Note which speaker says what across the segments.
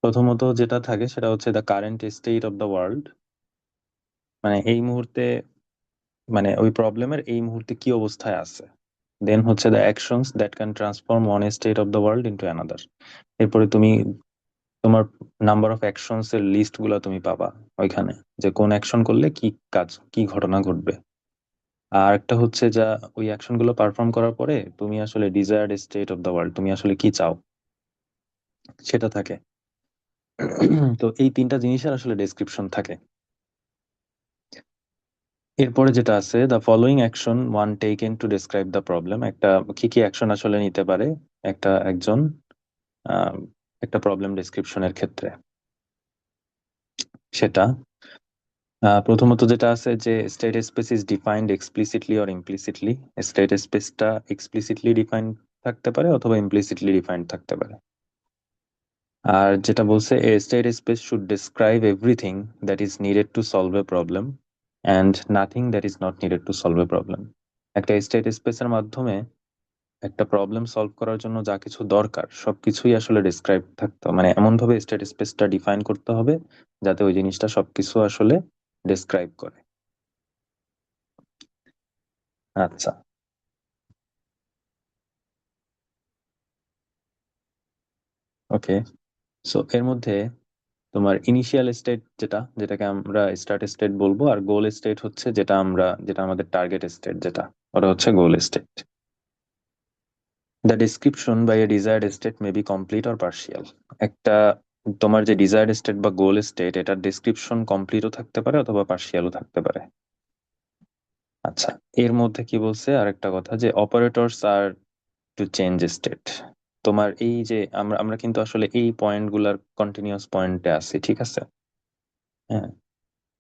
Speaker 1: প্রথমত যেটা থাকে সেটা হচ্ছে the current state of the world, মানে এই মুহূর্তে, মানে ওই প্রবলেমের এই মুহূর্তে কি অবস্থায় আছে। দেন হচ্ছে the actions that can transform one state of the world into another. এরপরে তুমি তোমার নাম্বার অফ অ্যাকশনস এর লিস্ট গুলা তুমি পাবা ওইখানে, যে কোন অ্যাকশন করলে কি কাজ, কি ঘটনা ঘটবে। আর একটা হচ্ছে যা ওই অ্যাকশন গুলো পারফর্ম করার পরে তুমি আসলে desired state of the world, তুমি আসলে কি চাও সেটা থাকে। তো এই তিনটা জিনিসের আসলে ডেসক্রিপশন থাকে। এরপরে যেটা আছে, the following action one taken to describe the problem, একটা কি কি অ্যাকশন আসলে নিতে পারে একজন আহ, একটা প্রবলেম ডেসক্রিপশনের ক্ষেত্রে, সেটা প্রথমত যেটা আছে যে state space is defined explicitly or implicitly. State স্পেসটা এক্সপ্লিসিটলি ডিফাইন্ড থাকতে পারে অথবা ইমপ্লিসিটলি ডিফাইন্ড থাকতে পারে। আর যেটা বলছে, a state space should describe everything that is needed to solve a problem and nothing that is not needed to solve a problem. একটা state স্পেসের মাধ্যমে একটা প্রবলেম সলভ করার জন্য যা কিছু দরকার সবকিছুই আসলে ডেসক্রাইব থাকতে হবে। মানে এমন ভাবে স্টেট স্পেসটা ডিফাইন করতে হবে যাতে ওই জিনিসটা সবকিছু আসলে ডেসক্রাইব করে। আচ্ছা, ওকে। সো এর মধ্যে তোমার ইনিশিয়াল স্টেট যেটাকে আমরা স্টার্ট স্টেট বলবো, আর গোল স্টেট হচ্ছে যেটা আমাদের টার্গেট স্টেট, যেটা ওটা হচ্ছে goal state. The description by a desired state may be complete or partial. একটা তোমার যে ডিজায়ার্ড স্টেট বা গোল স্টেট, এটার ডিসক্রিপশন কমপ্লিটও থাকতে পারে অথবা পার্শিয়ালও থাকতে পারে। আচ্ছা, এর মধ্যে কি বলছে আরেকটা কথা, যে operators are to change state. তোমার এই যে আমরা আমরা কিন্তু আসলে এই পয়েন্ট গুলার কন্টিনিউয়াস পয়েন্টে আছি, ঠিক আছে? হ্যাঁ।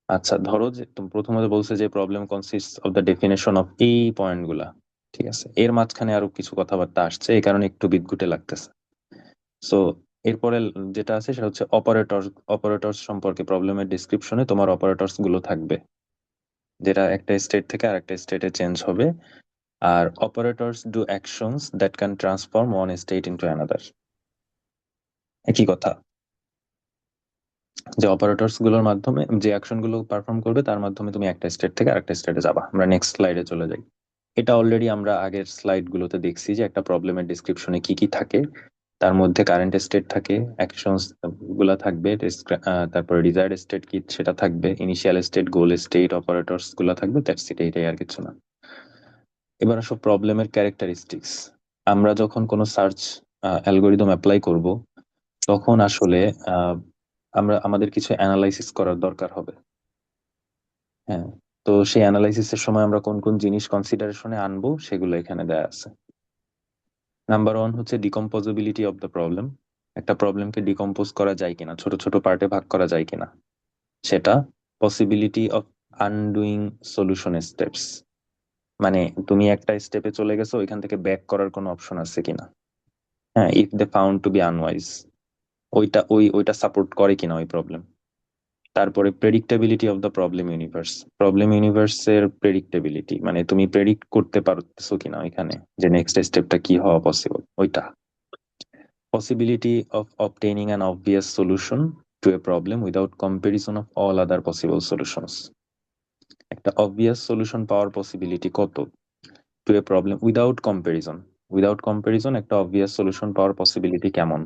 Speaker 1: আচ্ছা, ধরো যে তুমি প্রথমত বলছে যে problem consist of the definition of এই পয়েন্ট গুলা, ঠিক আছে? এর মাঝখানে আরো কিছু কথাবার্তা আসছে, এই কারণে একটু বিদঘুটে লাগতেছে। সো এরপরে যেটা আছে সেটা হচ্ছে অপারেটরস সম্পর্কে প্রবলেমের ডিসক্রিপশনে তোমার অপারেটরস গুলো থাকবে, যেটা একটা স্টেট থেকে আরেকটা স্টেটে চেঞ্জ হবে। আর operators do actions that can transform one state into another. একই কথা, যে অপারেটরস গুলোর মাধ্যমে যে অ্যাকশন গুলো পারফর্ম করবে তার মাধ্যমে তুমি একটা স্টেট থেকে আরেকটা স্টেটে যাবা। আমরা নেক্সট স্লাইডে চলে যাই। এটা অলরেডি আমরা আগের স্লাইড গুলোতে দেখছি যে একটা প্রবলেমের ডিসক্রিপশনে কি কি থাকে। তার মধ্যে কারেন্ট স্টেট থাকে, অ্যাকশনস গুলা থাকবে, তারপরে ডিজায়ার্ড স্টেট কি সেটা থাকবে, initial state, goal state, operators গুলা থাকবে। দ্যাটস ইট, এইটাই আর কিছু না। এবার আসো প্রবলেমের ক্যারেক্টারিস্টিক্স। আমরা যখন কোনো সার্চ অ্যালগোরিদম অ্যাপ্লাই করব, তখন আসলে আহ, আমাদের কিছু অ্যানালাইসিস করার দরকার হবে। হ্যাঁ। তো সেই অ্যানালাইসিসের সময় আমরা কোন কোন জিনিস কনসিডারেশনে আনবো সেগুলো এখানে দেয়া আছে। নাম্বার ওয়ান হচ্ছে ডিকম্পোজিবিলিটি অফ দ্য প্রবলেম। একটা প্রবলেমকে ডিকম্পোজ করা যায় কিনা, ছোট ছোট পার্টে ভাগ করা যায় কিনা সেটা। পসিবিলিটি অফ আনডুইং সলিউশন স্টেপস, মানে তুমি একটা স্টেপে চলে গেছো, ওইখান থেকে ব্যাক করার কোনো অপশন আছে কিনা। হ্যাঁ, if they found to be unwise, ওইটা সাপোর্ট করে কিনা ওই প্রবলেম। তারপরে predictability of the problem universe. Problem ইউনিভার্সের প্রেডিক্টেবিলিটি, মানে তুমি প্রেডিক্ট করতে পারতেছো কিনা ওইখানে যে নেক্সট স্টেপটা কি হওয়া পসিবল, ওইটা। Possibility of obtaining an obvious solution to a problem without comparison of all other possible solutions. একটা অবভিয়াস সলিউশন পাওয়ার পসিবিলিটি কত to a problem without comparison. Without comparison একটা অবভিয়াস সলিউশন পাওয়ার পসিবিলিটি কেমন।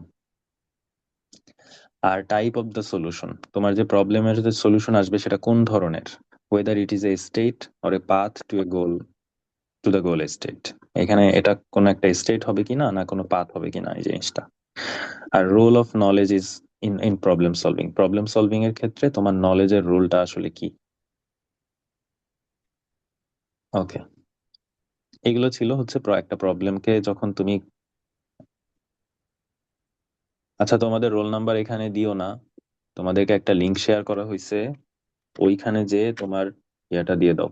Speaker 1: আর টাইপ অফ দ্য সলিউশন, তোমার যে প্রবলেমের যে সলিউশন আসবে সেটা কোন ধরনের, whether it is a state or a path to a goal, to the goal state. এখানে এটা কোন একটা স্টেট হবে কিনা না কোনো পাথ হবে কিনা এই জিনিসটা। আর role of knowledge is in in problem solving. Problem solving এর ক্ষেত্রে তোমার নলেজের রোলটা আসলে কি। ওকে, এগুলো ছিল হচ্ছে একটা প্রবলেমকে যখন তুমি, আচ্ছা তোমাদের রোল নাম্বার এখানে দিও না, তোমাদেরকে একটা লিংক শেয়ার করা হয়েছে, ওইখানে যে তোমার ইয়েটা দিয়ে দাও।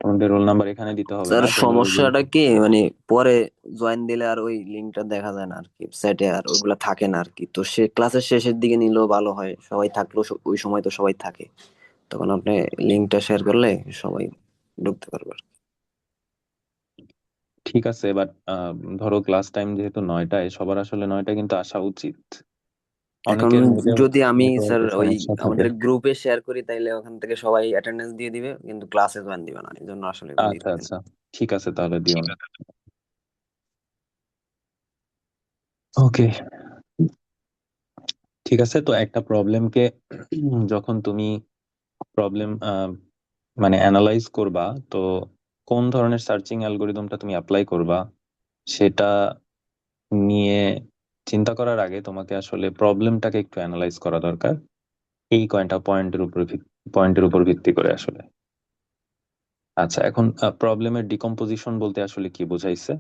Speaker 1: তোমাদের রোল নাম্বার এখানে দিতে হবে
Speaker 2: স্যার
Speaker 1: না, তোমরা ওই যে,
Speaker 2: সমস্যাটা কি মানে পরে জয়েন দিলে আর ওই লিঙ্কটা দেখা যায় না আর কি, সাইটে আর ওইগুলা থাকে না আর কি। তো সে ক্লাসের শেষের দিকে নিলেও ভালো হয়, সবাই থাকলেও ওই সময় তো সবাই থাকে, তখন আপনি লিঙ্কটা শেয়ার করলে সবাই ঢুকতে পারবে আর কি।
Speaker 1: ঠিক আছে, বাট ধরো ক্লাস টাইম যেহেতু 9টায়, সবার আসলে 9টায় কিন্তু আসা উচিত।
Speaker 2: এখন
Speaker 1: অনেকের মেয়েদের
Speaker 2: যদি আমি স্যার
Speaker 1: নেটওয়ার্কের
Speaker 2: ওই
Speaker 1: সমস্যা থাকে।
Speaker 2: আমাদের গ্রুপে শেয়ার করি তাইলে ওখান থেকে সবাই অ্যাটেন্ডেন্স দিয়ে দিবে, কিন্তু ক্লাসে জয়েন দিবে না, এই জন্য আসলে এগুলো
Speaker 1: আচ্ছা
Speaker 2: দিতেছি না।
Speaker 1: আচ্ছা, ঠিক আছে, তাহলে দিও না। ওকে, ঠিক আছে। তো একটা প্রবলেমকে যখন তুমি প্রবলেম মানে অ্যানালাইজ করবা, তো কোন ধরনের সার্চিং অ্যালগোরিদমটা তুমি অ্যাপ্লাই করবা সেটা নিয়ে চিন্তা করার আগে তোমাকে আসলে প্রবলেমটাকে একটু অ্যানালাইজ করা দরকার, এই কয়টা পয়েন্টের উপর ভিত্তি করে আসলে। আচ্ছা, এখন প্রবলেমের ডিকম্পোজিশন বলতে আসলে কি বোঝাইছে?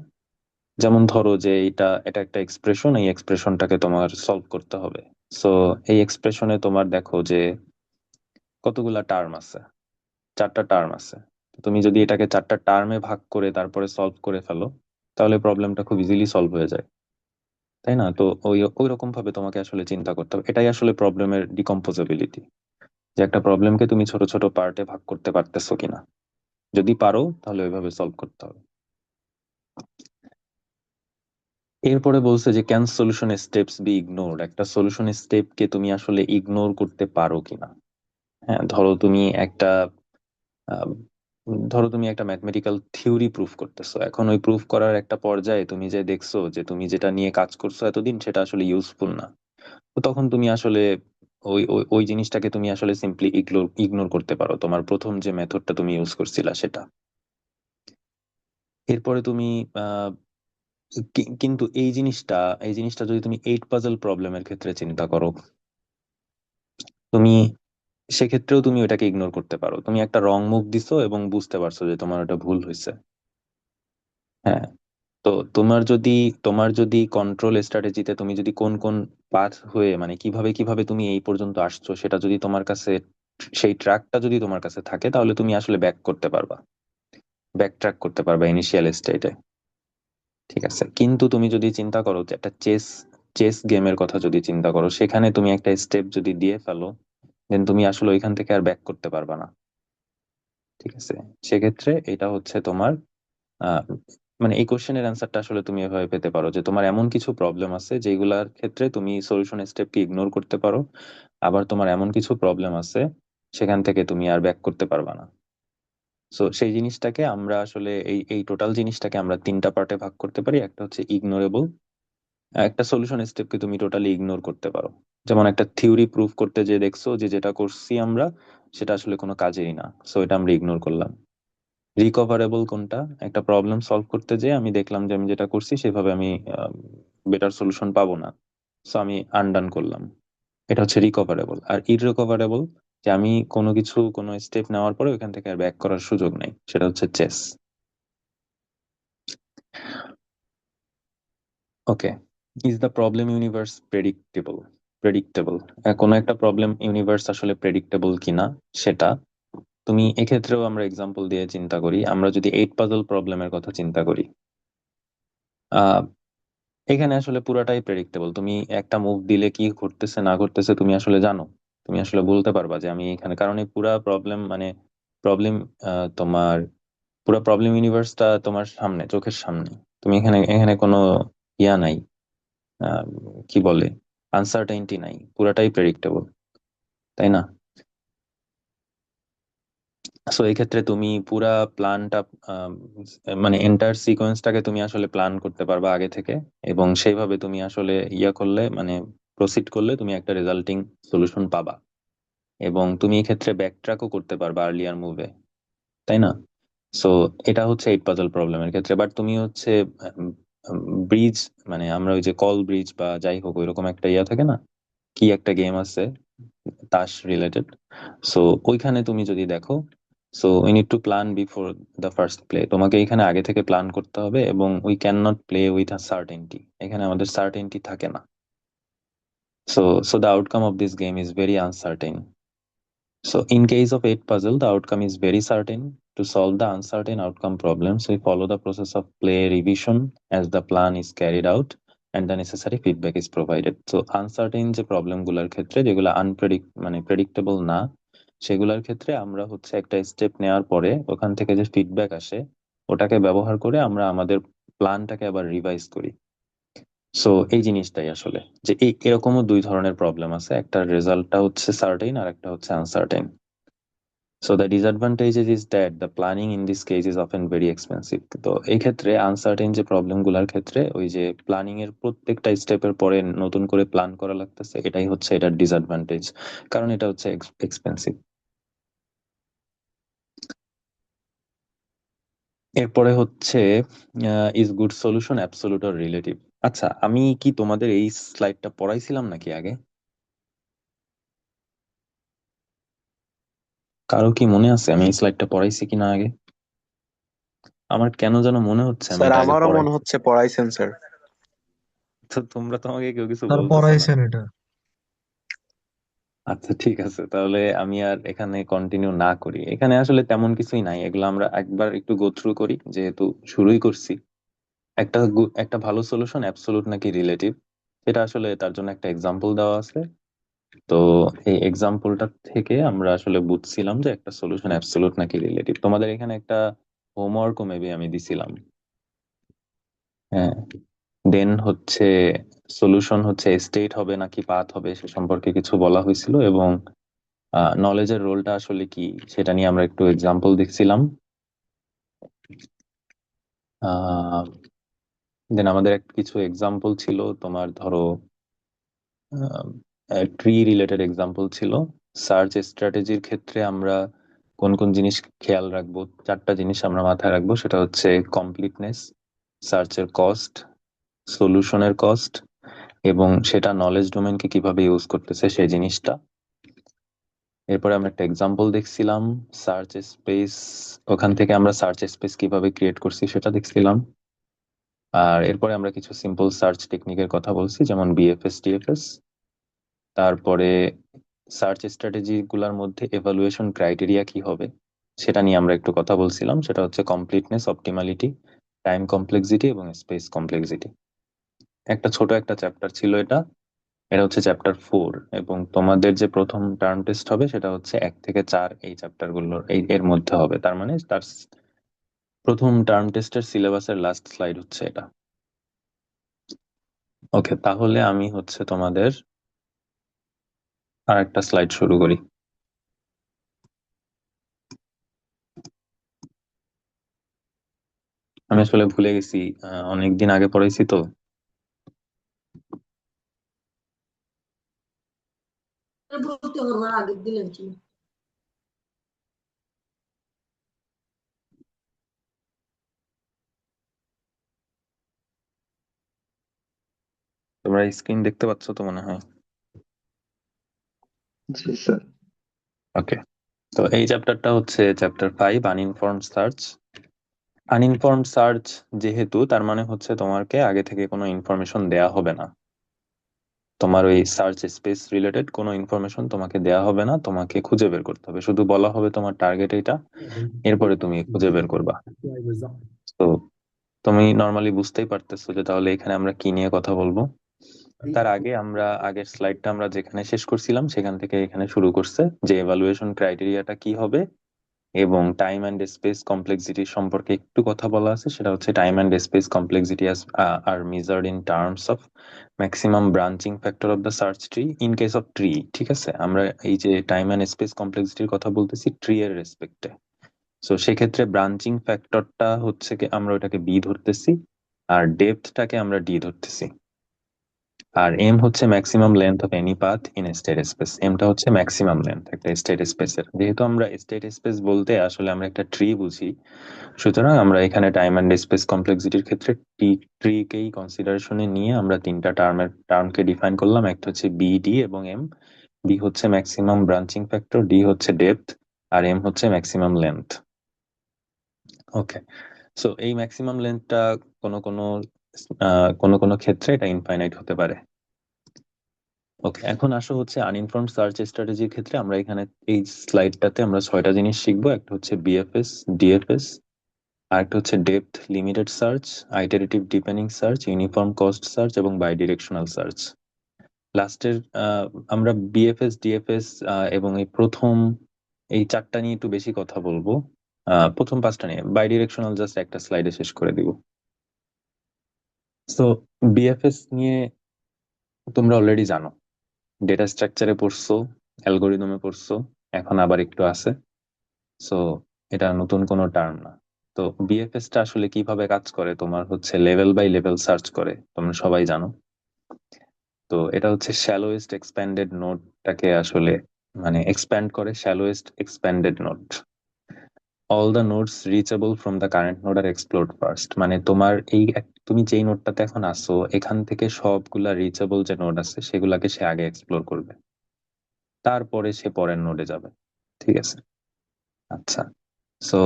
Speaker 1: যেমন ধরো যে এটা একটা এক্সপ্রেশন, এই এক্সপ্রেশনটাকে তোমার সলভ করতে হবে। সো এই এক্সপ্রেশনে তোমার দেখো যে কতগুলা টার্ম আছে, 4টা টার্ম আছে। তো তুমি যদি এটাকে 4টা টার্মে ভাগ করে তারপরে সলভ করে ফেলো, তাহলে প্রবলেমটা খুব ইজিলি সলভ হয়ে যায়, তাই না? তো ওই ওই রকম ভাবে তোমাকে আসলে চিন্তা করতে হবে, এটাই আসলে প্রবলেমের ডিকম্পোজেবিলিটি, যে একটা প্রবলেমকে তুমি ছোট ছোট পার্টে ভাগ করতে পারতেছো কিনা। যদি পারো তাহলে ওইভাবে সলভ করতে হবে। এরপরে বলছে যে can solution steps be ignored, একটা সলিউশন স্টেপকে তুমি আসলে ইগনোর করতে পারো কিনা। হ্যাঁ, আহ, ধরো তুমি একটা ম্যাথমেটিক্যাল থিওরি প্রুফ করতেছো, এখন ওই প্রুফ করার একটা পর্যায়ে তুমি যে দেখছো যে তুমি যেটা নিয়ে কাজ করছো এতদিন সেটা আসলে ইউজফুল না। তো তখন তুমি আসলে ওই ওই ওই জিনিসটাকে তুমি আসলে সিম্পলি ইগনোর ইগনোর করতে পারো, তোমার প্রথম যে মেথডটা তুমি ইউজ করছিলা সেটা। এরপরে তুমি আহ কিন্তু এই জিনিসটা যদি তুমি 8 পাজল প্রবলেমের ক্ষেত্রে চিন্তা করো, তুমি সেক্ষেত্রেও তুমি ওটাকে ইগনোর করতে পারো। তুমি একটা রং মুভ দিছো এবং বুঝতে পারছো যে তোমার ওটা ভুল হয়েছে। হ্যাঁ, তো তোমার যদি কন্ট্রোল স্ট্র্যাটেজিতে তুমি যদি কোন কোন পাথ হয়ে মানে কিভাবে কিভাবে তুমি এই পর্যন্ত আসছো সেটা যদি তোমার কাছে, সেই ট্র্যাকটা যদি তোমার কাছে থাকে, তাহলে তুমি আসলে ব্যাক ট্র্যাক করতে পারবা ইনিশিয়াল স্টেটে। ঠিক আছে, কিন্তু তুমি যদি চিন্তা করো যে একটা চেস চেস গেমের কথা যদি চিন্তা করো, সেখানে তুমি একটা স্টেপ যদি দিয়ে ফেলো, দেন তুমি আসলে ওইখান থেকে আর ব্যাক করতে পারবা না। ঠিক আছে, সেক্ষেত্রে এটা হচ্ছে তোমার আহ, মানে এই কোশ্চেনের অ্যান্সারটা আসলে তুমি এভাবে পেতে পারো যে তোমার এমন কিছু প্রবলেম আছে যেগুলার ক্ষেত্রে তুমি সলিউশন স্টেপকে ইগনোর করতে পারো, আবার তোমার এমন কিছু প্রবলেম আছে সেখান থেকে তুমি আর ব্যাক করতে পারবা না। সো সেই জিনিসটাকে আমরা আসলে এই এই টোটাল জিনিসটাকে আমরা 3টা পার্টে ভাগ করতে পারি। একটা হচ্ছে ইগনোরেবল, একটা সলিউশন স্টেপকে তুমি টোটালি ইগনোর করতে পারো। যেমন একটা থিওরি প্রুফ করতে যে দেখছো যে যেটা করছি আমরা সেটা আসলে কোনো কাজেরই না, সো এটা আমরা ইগনোর করলাম। রিকভারেবল কোনটা, একটা প্রবলেম সলভ করতে যে আমি দেখলাম যে আমি যেটা করছি সেভাবে আমি বেটার সলিউশন পাবো না, সো আমি আনডান করলাম, এটা হচ্ছে রিকভারেবল। আর ইররিকভারেবল, যে আমি কোনো স্টেপ নেওয়ার পরে ওইখান থেকে আর ব্যাক করার সুযোগ নেই, সেটা হচ্ছে chess. Okay, is the problem universe predictable? কোনো একটা প্রবলেম ইউনিভার্স আসলে প্রেডিক্টেবল কিনা সেটা তুমি এক্ষেত্রেও আমরা এক্সাম্পল দিয়ে চিন্তা করি। আমরা যদি 8 পাজল প্রবলেমের কথা চিন্তা করি, আহ এখানে আসলে পুরাটাই প্রেডিক্টেবল। তুমি একটা মুভ দিলে কি ঘটতেছে না ঘটতেছে তুমি আসলে জানো, তুমি আসলে বলতে পারবা যে আমি এখানে, কারণ এই পুরা প্রবলেম মানে প্রবলেম তোমার পুরো প্রবলেম ইউনিভার্সটা তোমার সামনে, চোখের সামনে। তুমি এখানে এখানে কোনো ইয়া নাই, আহ, কি বলে, আনসার্টেইনটি নাই, পুরাটাই প্রেডিক্টেবল, তাই না? সো এই ক্ষেত্রে তুমি পুরা প্ল্যানটা, মানে এন্টায়ার সিকোয়েন্সটাকে তুমি আসলে প্ল্যান করতে পারবা আগে থেকে, এবং সেইভাবে তুমি আসলে ইয়া করলে মানে প্রসিড করলে তুমি একটা রেজাল্টিং সলিউশন পাবা, এবং তুমি এই ক্ষেত্রে ব্যাকট্র্যাকও করতে পারবা আর্লিয়ার মুভে, তাই না? সো এটা হচ্ছে 8 পাজল প্রবলেমের ক্ষেত্রে। বাট তুমি হচ্ছে ব্রিজ, মানে আমরা ওই যে কল ব্রিজ বা যাই হোক ওইরকম একটা ইয়া থাকে না, কি একটা গেম আছে তাস রিলেটেড, সো ওইখানে তুমি যদি দেখো, so we need to plan before the first play, তোমাকে এখানে আগে থেকে প্ল্যান করতে হবে, এবং we can not play with a certainty, এখানে আমাদের সার্টেনটি থাকে না। So the outcome of this game is very uncertain. So, in case of 8 puzzle, the outcome is very certain. To solve the uncertain outcome problems, we follow the process of play revision as the plan is carried out and the necessary feedback is provided. So, uncertain যে problem গুলার ক্ষেত্রে, যেগুলো মানে predictable না, সেগুলোর ক্ষেত্রে আমরা হচ্ছে একটা স্টেপ নেওয়ার পরে ওখান থেকে যে ফিডব্যাক আসে ওটাকে ব্যবহার করে আমরা আমাদের প্ল্যানটাকে আবার রিভাইজ করি। সো এই জিনিসটাই আসলে, যে এই এরকমও দুই ধরনের প্রবলেম আছে, একটা রেজাল্টটা হচ্ছে সার্টেইন আর একটা হচ্ছে uncertain. So the disadvantages is that the planning in this case is often very expensive. তো এই ক্ষেত্রে আনসার্টেইন যে প্রবলেম গুলার ক্ষেত্রে ওই যে প্ল্যানিং এর প্রত্যেকটা স্টেপের পরে নতুন করে প্ল্যান করা লাগতেছে, এটাই হচ্ছে এটার ডিসঅ্যাডভান্টেজ, কারণ এটা হচ্ছে এক্সপেন্সিভ। এরপরে হচ্ছে is good solution absolute or relative. আচ্ছা, আমি কি তোমাদের এই স্লাইডটা পড়াইছিলাম নাকি আগে? কারো কি মনে আছে আমি এই স্লাইডটা পড়াইছি কিনা আগে? আমার কেন যেন মনে হচ্ছে আমি
Speaker 3: স্যার
Speaker 1: এটা আগে
Speaker 3: আমারও মনে
Speaker 1: পড়াইছি।
Speaker 3: হচ্ছে পড়াইছেন স্যার।
Speaker 1: তো তোমরা তো আমাকে কেউ কিছু
Speaker 4: স্যার
Speaker 1: বলতেছো না।
Speaker 4: পড়াইছেন এটা।
Speaker 1: আচ্ছা ঠিক আছে, তাহলে আমি আর এখানে কন্টিনিউ না করি, এখানে আসলে তেমন কিছুই নাই, এগুলো আমরা একবার একটু গো থ্রু করি যেহেতু শুরুই করছি। একটা ভালো সলিউশন অ্যাবসোলুট নাকি রিলেটিভ, এটা আসলে তার জন্য একটা এক্সাম্পল দেওয়া আছে। তো এই এক্সাম্পলটা থেকে আমরা আসলে বুঝছিলাম যে একটা সলিউশন অ্যাবসোলুট নাকি রিলেটিভ। তোমাদের এখানে একটা হোমওয়ার্কও মেবি আমি দিছিলাম। হ্যাঁ, দেন হচ্ছে সলিউশন হচ্ছে স্টেট হবে নাকি পাথ হবে সে সম্পর্কে কিছু বলা হয়েছিল, এবং নলেজের রোলটা আসলে কি সেটা নিয়ে আমরা একটু এক্সাম্পল দেখছিলাম। দেন আমাদের কিছু এক্সাম্পল ছিল, তোমার ধরো ট্রি রিলেটেড এক্সাম্পল ছিল। সার্চ স্ট্র্যাটেজির ক্ষেত্রে আমরা কোন কোন জিনিস খেয়াল রাখবো, চারটা জিনিস আমরা মাথায় রাখবো, সেটা হচ্ছে কমপ্লিটনেস, সার্চের কস্ট, সলিউশনের কস্ট, এবং সেটা নলেজ ডোমেনকে কিভাবে ইউজ করতেছে সেই জিনিসটা। এরপরে আমরা একটা এক্সাম্পল দেখছিলাম সার্চ স্পেস, ওখান থেকে আমরা সার্চ স্পেস কিভাবে ক্রিয়েট করছি সেটা দেখছিলাম। আর এরপরে আমরা কিছু সিম্পল সার্চ টেকনিকের কথা বলছি, যেমন বিএফএস টিএফএস। তারপরে সার্চ স্ট্র্যাটেজি গুলার মধ্যে এভালুয়েশন ক্রাইটেরিয়া কি হবে সেটা নিয়ে আমরা একটু কথা বলছিলাম, সেটা হচ্ছে কমপ্লিটনেস, অপটিমালিটি, টাইম কমপ্লেক্সিটি এবং স্পেস কমপ্লেক্সিটি। একটা ছোট একটা চ্যাপ্টার ছিল এটা, এটা হচ্ছে চ্যাপ্টার 4। এবং তোমাদের যে প্রথম টার্ম টেস্ট হবে সেটা হচ্ছে 1 থেকে 4, এই চ্যাপ্টার গুলোর এর মধ্যে হবে, তার মানে তার প্রথম টার্ম টেস্টের সিলেবাসের লাস্ট স্লাইড হচ্ছে এটা। ওকে, তাহলে আমি হচ্ছে তোমাদের আর একটা স্লাইড শুরু করি। আমি আসলে ভুলে গেছি, অনেকদিন আগে পড়াইছি তো। তোমরা স্ক্রিন দেখতে পাচ্ছ তো মনে হয়।
Speaker 3: জি স্যার।
Speaker 1: ওকে, তো এই চ্যাপ্টারটা হচ্ছে চ্যাপ্টার 5, আনইনফর্মড সার্চ। আনইনফর্মড সার্চ যেহেতু, তার মানে হচ্ছে তোমাকে আগে থেকে কোনো ইনফরমেশন দেয়া হবে না, তোমার ওই সার্চ স্পেস রিলেটেড কোনো ইনফরমেশন তোমাকে দেয়া হবে না, তোমাকে খুঁজে বের করতে হবে, শুধু বলা হবে তোমার টার্গেট এটা, এরপরে তুমি খুঁজে বের করবা। তো তুমি নর্মালি বুঝতেই পারতেছো যে তাহলে এখানে আমরা কি নিয়ে কথা বলবো। তার আগে আমরা আগের স্লাইডটা আমরা যেখানে শেষ করছিলাম সেখান থেকে এখানে শুরু করছে যে এভালুয়েশন ক্রাইটেরিয়াটা কি হবে, এবং টাইম অ্যান্ড স্পেস কমপ্লেক্সিটি সম্পর্কে একটু কথা বলা আছে, সেটা হচ্ছে time and space complexity are measured in terms of maximum branching factor of the search tree in case of tree. ঠিক আছে, আমরা এই যে টাইম অ্যান্ড স্পেস কমপ্লেক্সিটির কথা বলতেছি ট্রি এর রেসপেক্টে। সো সেক্ষেত্রে ব্রাঞ্চিং ফ্যাক্টরটা হচ্ছে কি, আমরা ওটাকে বি ধরতেছি, আর ডেপথটাকে আমরা ডি ধরতেছি। আর এম হচ্ছে maximum length of any path in state space, এমটা হচ্ছে ম্যাক্সিমাম লেন্থ একটা স্টেট স্পেসের। যেহেতু আমরা স্টেট স্পেস বলতে আসলে আমরা একটা ট্রি বুঝি, সুতরাং আমরা এখানে টাইম অ্যান্ড স্পেস কমপ্লেক্সিটির ক্ষেত্রে ট্রিকেই কনসিডারেশনে নিয়ে আমরা তিনটা টার্মকে ডিফাইন করলাম। একটা হচ্ছে বি, ডি এবং এম। বি হচ্ছে ম্যাক্সিমাম ব্রাঞ্চিং ফ্যাক্টর, ডি হচ্ছে ডেপথ, আর এম হচ্ছে ম্যাক্সিমাম লেন্থ। ওকে, সো এই ম্যাক্সিমাম লেন্থটা কোনো কোনো কোনো কোনো ক্ষেত্রে এটা ইনফাইনাইট হতে পারে। ওকে, এখন আসো হচ্ছে আনইনফর্মড সার্চ স্ট্র্যাটেজির ক্ষেত্রে আমরা এখানে এই স্লাইডটাতে আমরা 6টা জিনিস শিখবো। একটা হচ্ছে বিএফএস, ডিএফএস, আর একটা হচ্ছে depth limited search, iterative deepening search, uniform cost search এবং বাই ডিরেকশনাল সার্চ। লাস্টের আমরা বিএফএস, ডিএফএস এবং এই প্রথম এই 4টা নিয়ে একটু বেশি কথা বলবো। প্রথম 5টা নিয়ে বাই ডিরেকশনাল জাস্ট একটা স্লাইডে শেষ করে দিব। সো বিএফএস নিয়ে তোমরা অলরেডি জানো, ডেটা স্ট্রাকচারে পড়ছো, অ্যালগোরিদমে পড়ছো, এখন আবার একটু আছে। সো এটা নতুন কোনো টার্ম না। তো বিএফএস টা আসলে কিভাবে কাজ করে, তোমার হচ্ছে লেভেল বাই লেভেল সার্চ করে, তোমরা সবাই জানো। তো এটা হচ্ছে শ্যালোয়েস্ট এক্সপ্যান্ডেড নোডটাকে আসলে মানে এক্সপ্যান্ড করে, shallowest expanded node. All the nodes reachable from the current node are explored first, মানে তোমার তুমি যেই নোডটাতে এখন আসো এখান থেকে সবগুলা রিচেবল যে নোড আছে সেগুলাকে সে আগে এক্সপ্লোর করবে, তারপরে সে পরের নোডে যাবে। ঠিক আছে। আচ্ছা। সো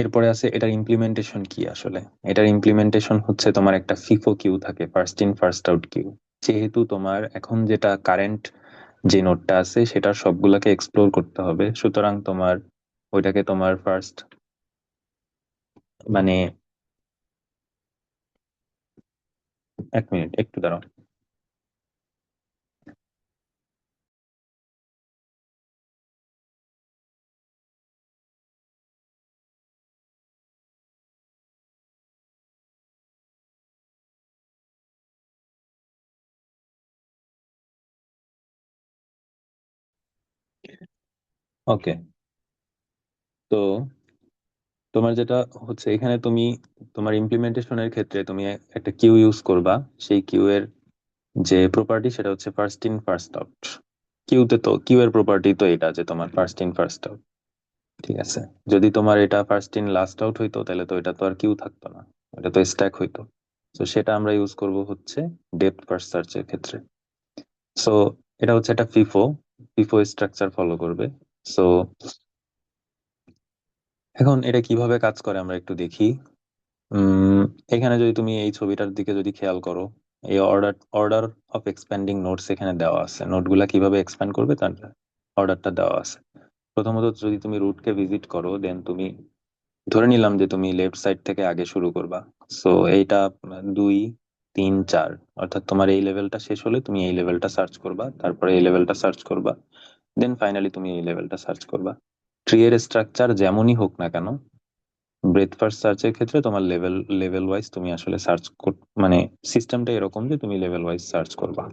Speaker 1: এরপরে আছে এটার ইমপ্লিমেন্টেশন কি আসলে। এটার ইমপ্লিমেন্টেশন হচ্ছে তোমার একটা ফিফো কিউ থাকে, first in first out queue. যেহেতু তোমার এখন যেটা কারেন্ট যে নোডটা আছে সেটার সবগুলাকে এক্সপ্লোর করতে হবে, সুতরাং তোমার ওইটাকে তোমার ফার্স্ট মানে, এক মিনিট একটু দাঁড়াও। ওকে। তো তোমার যেটা হচ্ছে এখানে তুমি তোমার ইমপ্লিমেন্টেশনের ক্ষেত্রে তুমি একটা কিউ ইউজ করবা। সেই কিউ এর যে প্রপার্টি সেটা হচ্ছে ফার্স্ট ইন ফার্স্ট আউট। কিউতে তো কিউ এর প্রপার্টি তো এটা যে তোমার ফার্স্ট ইন ফার্স্ট আউট। ঠিক আছে। যদি তোমার এটা ফার্স্ট ইন লাস্ট আউট হইতো তাহলে তো এটা তো আর কিউ থাকতো না, এটা তো স্ট্যাক হইতো। তো সেটা আমরা ইউজ করব হচ্ছে ডেপথ ফার্স্ট সার্চের ক্ষেত্রে। সো এটা হচ্ছে একটা ফিফো ফিফো স্ট্রাকচার ফলো করবে। সো এখন এটা কিভাবে কাজ করে আমরা একটু দেখি। উম এখানে যদি তুমি এই ছবিটার দিকে যদি খেয়াল করো, এই order order of expanding notes এখানে দেওয়া আছে, নোটগুলা কিভাবে এক্সপ্যান্ড করবে তার অর্ডারটা দেওয়া আছে। প্রথমত যদি তুমি রুটকে ভিজিট করো, দেন তুমি ধরে নিলাম যে তুমি লেফট সাইড থেকে আগে শুরু করবা। সো এইটা 2 3 4, অর্থাৎ তোমার এই লেভেলটা শেষ হলে তুমি এই লেভেলটা সার্চ করবা, তারপরে এই লেভেলটা সার্চ করবা, দেন ফাইনালি তুমি এই লেভেলটা সার্চ করবা। ট্রি এর স্ট্রাকচার যেমনই হোক না কেন, ব্রেথ ফার্স্ট সার্চের ক্ষেত্রে তোমার লেভেল লেভেল ওয়াইজ তুমি আসলে মানে সিস্টেমটা এরকম যে তুমি লেভেল ওয়াইজ সার্চ করবা।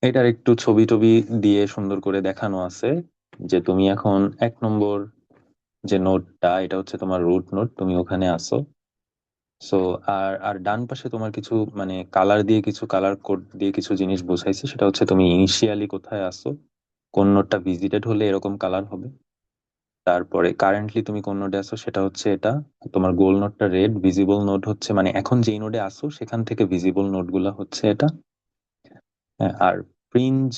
Speaker 1: এটার একটু ছবি টবি দিয়ে সুন্দর করে দেখানো আছে যে তুমি এখন 1 নম্বর যে নোডটা, এটা হচ্ছে তোমার রুট নোড, তুমি ওখানে আসো। সো আর আর ডান পাশে তোমার কিছু মানে কালার দিয়ে কিছু কালার কোড দিয়ে কিছু জিনিস বোঝাইছে, সেটা হচ্ছে তুমি ইনিশিয়ালি কোথায় আসো, কোন নোডটা ভিজিটেড হলে এরকম কালার হবে, তারপরে কারেন্টলি তুমি কোন নোডে আসো সেটা হচ্ছে এটা, তোমার গোল নোডটা রেড, ভিজিবল নোড হচ্ছে মানে এখন যেই নোডে আসো সেখান থেকে ভিজিবল নোড গুলা হচ্ছে এটা। হ্যাঁ, আর ফ্রিঞ্জ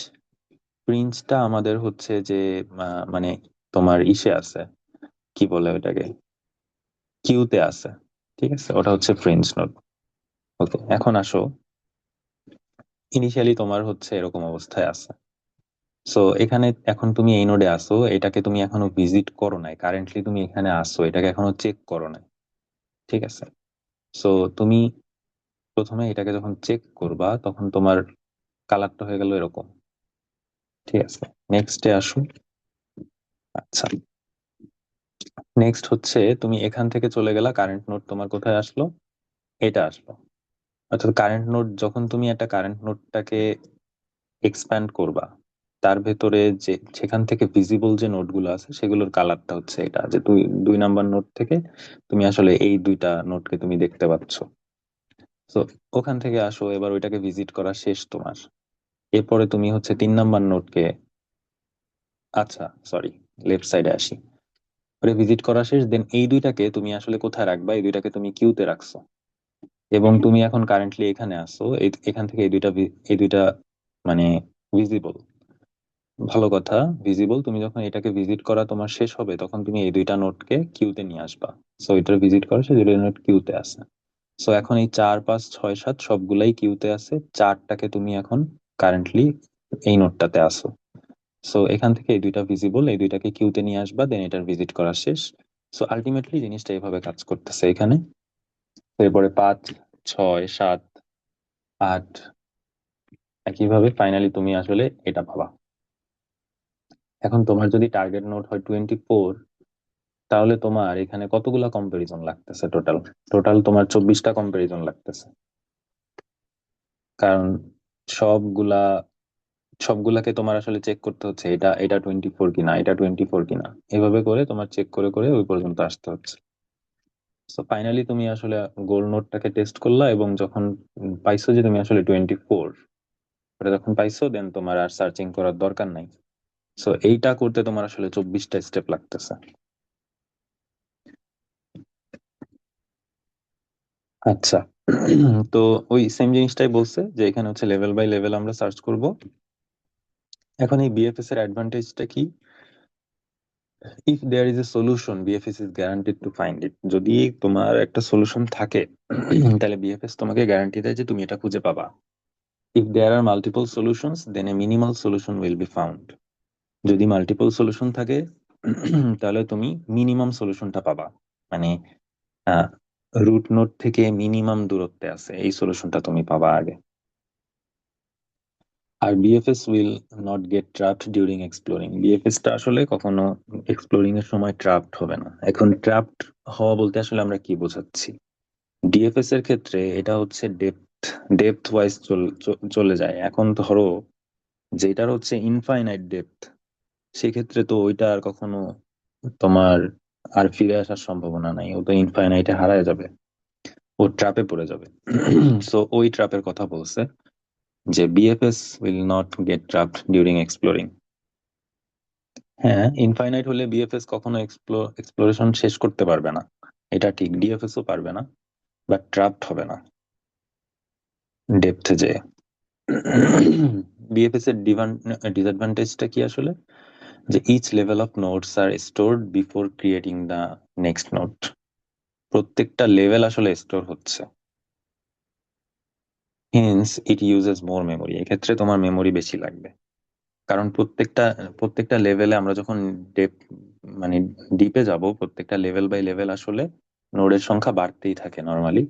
Speaker 1: ফ্রিঞ্জটা আমাদের হচ্ছে যে মানে তোমার ইসে আছে, কি বলে ওটাকে, কিউতে আছে। ঠিক আছে, ওটা হচ্ছে ফ্রিঞ্জ নোড। ওকে, এখন আসো, ইনিশিয়ালি তোমার হচ্ছে এরকম অবস্থায় আছে। সো এখানে এখন তুমি এই নোডে আসো, এটাকে তুমি এখনো ভিজিট করো নাই, কারেন্টলি তুমি এখানে আসো, এটাকে এখনো চেক করো নাই। ঠিক আছে। সো তুমি প্রথমে এটাকে যখন চেক করবা তখন তোমার কালারটা হয়ে গেল এরকম। ঠিক আছে, নেক্সটে আসো। আচ্ছা, নেক্সট হচ্ছে তুমি এখান থেকে চলে গেলা, কারেন্ট নোড তোমার কোথায় আসলো, এটা আসলো। অর্থাৎ কারেন্ট নোড যখন তুমি একটা কারেন্ট নোডটাকে এক্সপ্যান্ড করবা, তার ভেতরে যে সেখান থেকে ভিজিবল যে নোডগুলো আছে সেগুলোর কালারটা হচ্ছে এটা, যে 2 2 নাম্বার নোড থেকে তুমি আসলে এই 2টা নোডকে তুমি দেখতে পাচ্ছ। তো ওখান থেকে আসো, এবার ওইটাকে ভিজিট করা শেষ তোমার। এরপরে তুমি হচ্ছে 3 নাম্বার নোডকে, আচ্ছা সরি, লেফট সাইডে আসি। ওটা ভিজিট করা শেষ, দেন এই 2টাকে তুমি আসলে কোথায় রাখবা, এই 2টাকে তুমি কিউতে রাখছো। এবং তুমি এখন কারেন্টলি এখানে আসো, এখান থেকে এই দুইটা মানে ভিজিবল। ভালো কথা, ভিজিবল। তুমি যখন এটাকে ভিজিট করা তোমার শেষ হবে তখন তুমি এই 2টা নোটকে কিউতে নিয়ে আসবা। সো এটা ভিজিট করা সেই 2টা নোট কিউতে আছে। সো এখন এই 4 5 6 7 সবগুলাই কিউতে আছে, চারটাকে তুমি এখন কারেন্টলি এই নোটটাতে আসো। সো এখান থেকে এই 2টা ভিজিবল, এই 2টাকে কিউতে নিয়ে আসবা, দেন এটার ভিজিট করা শেষ। সো আলটিমেটলি জিনিসটা এইভাবে কাজ করতেছে এখানে। তো এরপরে 5 6 7 8 একইভাবে ফাইনালি তুমি আসলে এটা পাবা। এখন তোমার যদি টার্গেট নোট হয় 24, তাহলে তোমার এখানে কতগুলা কম্পারিজন লাগতেছে? টোটাল টোটাল তোমার 24টা কম্পারিজন লাগতেছে। কারণ সবগুলা সবগুলাকে তোমার আসলে চেক করতে হচ্ছে, এটা এটা 24 কিনা, এটা 24 কিনা, এভাবে করে তোমার চেক করে করে ওই পর্যন্ত আসতে হচ্ছে। তো ফাইনালি তুমি আসলে গোল নোটটাকে টেস্ট করলা, এবং যখন পাইছো যে তুমি আসলে 24, ওটা যখন পাইছো দেন তোমার আর সার্চিং করার দরকার নাই। সো এইটা করতে তোমার আসলে 24টা স্টেপ লাগতেছে। আচ্ছা। তো ওই সেম জিনিসটাই বলছে যে এখানে হচ্ছে লেভেল বাই লেভেল আমরা সার্চ করব। এখন এই বিএফএস এর অ্যাডভান্টেজটা কি? If there is a solution, BFS is guaranteed to find it. যদি তোমার একটা সলিউশন থাকে, তাহলে বিএফএস তোমাকে গ্যারান্টি দেয় যে তুমি এটা খুঁজে পাবা। If there are multiple solutions, then a minimal solution will be found. যদি মাল্টিপল সলিউশন থাকে, তাহলে তুমি মিনিমাম সলিউশনটা পাবা। মানে রুট নোড থেকে মিনিমাম দূরত্বে আছে এই সলিউশনটা তুমি পাবা আগে। আর BFS will not get trapped during exploring. BFS টা আসলে কখনো এক্সপ্লোরিং এর সময় ট্রাপড হবে না। এখন ট্রাপড হওয়া বলতে আসলে আমরা কি বোঝাচ্ছি? ডিএফএস এর ক্ষেত্রে এটা হচ্ছে ডেপথ ডেপথ ওয়াইজ চলে যায়। এখন ধরো যেটার হচ্ছে ইনফাইনাইট ডেপথ, সেক্ষেত্রে তো ওইটা আর কখনো তোমার আর ফিরে আসার সম্ভাবনা নাই, ও তো ইনফাইনাইটে হারায় যাবে, ও ট্র্যাপে পড়ে যাবে। সো ওই ট্র্যাপের কথা বলছে, যে BFS will not get trapped during exploring. হ্যাঁ, ইনফাইনাইট হলে বিএফএস কখনো এক্সপ্লোরেশন শেষ করতে পারবে না, এটা ঠিক, ডিএফএস ও পারবে না, বাট ট্র্যাপড হবে না ডেপথে যে। বিএফএস এর ডিসঅ্যাডভান্টেজটা কি আসলে? যে each level of nodes are stored before creating the next node. প্রত্যেকটা লেভেল আসলে স্টোর হচ্ছে, hence it uses more memory. এক্ষেত্রে তোমার মেমোরি বেশি লাগবে। কারণ প্রত্যেকটা প্রত্যেকটা লেভেলে আমরা যখন ডেপ মানে ডিপে যাব, প্রত্যেকটা লেভেল বাই লেভেল আসলে নোডের সংখ্যা বাড়তেই থাকে নর্মালি।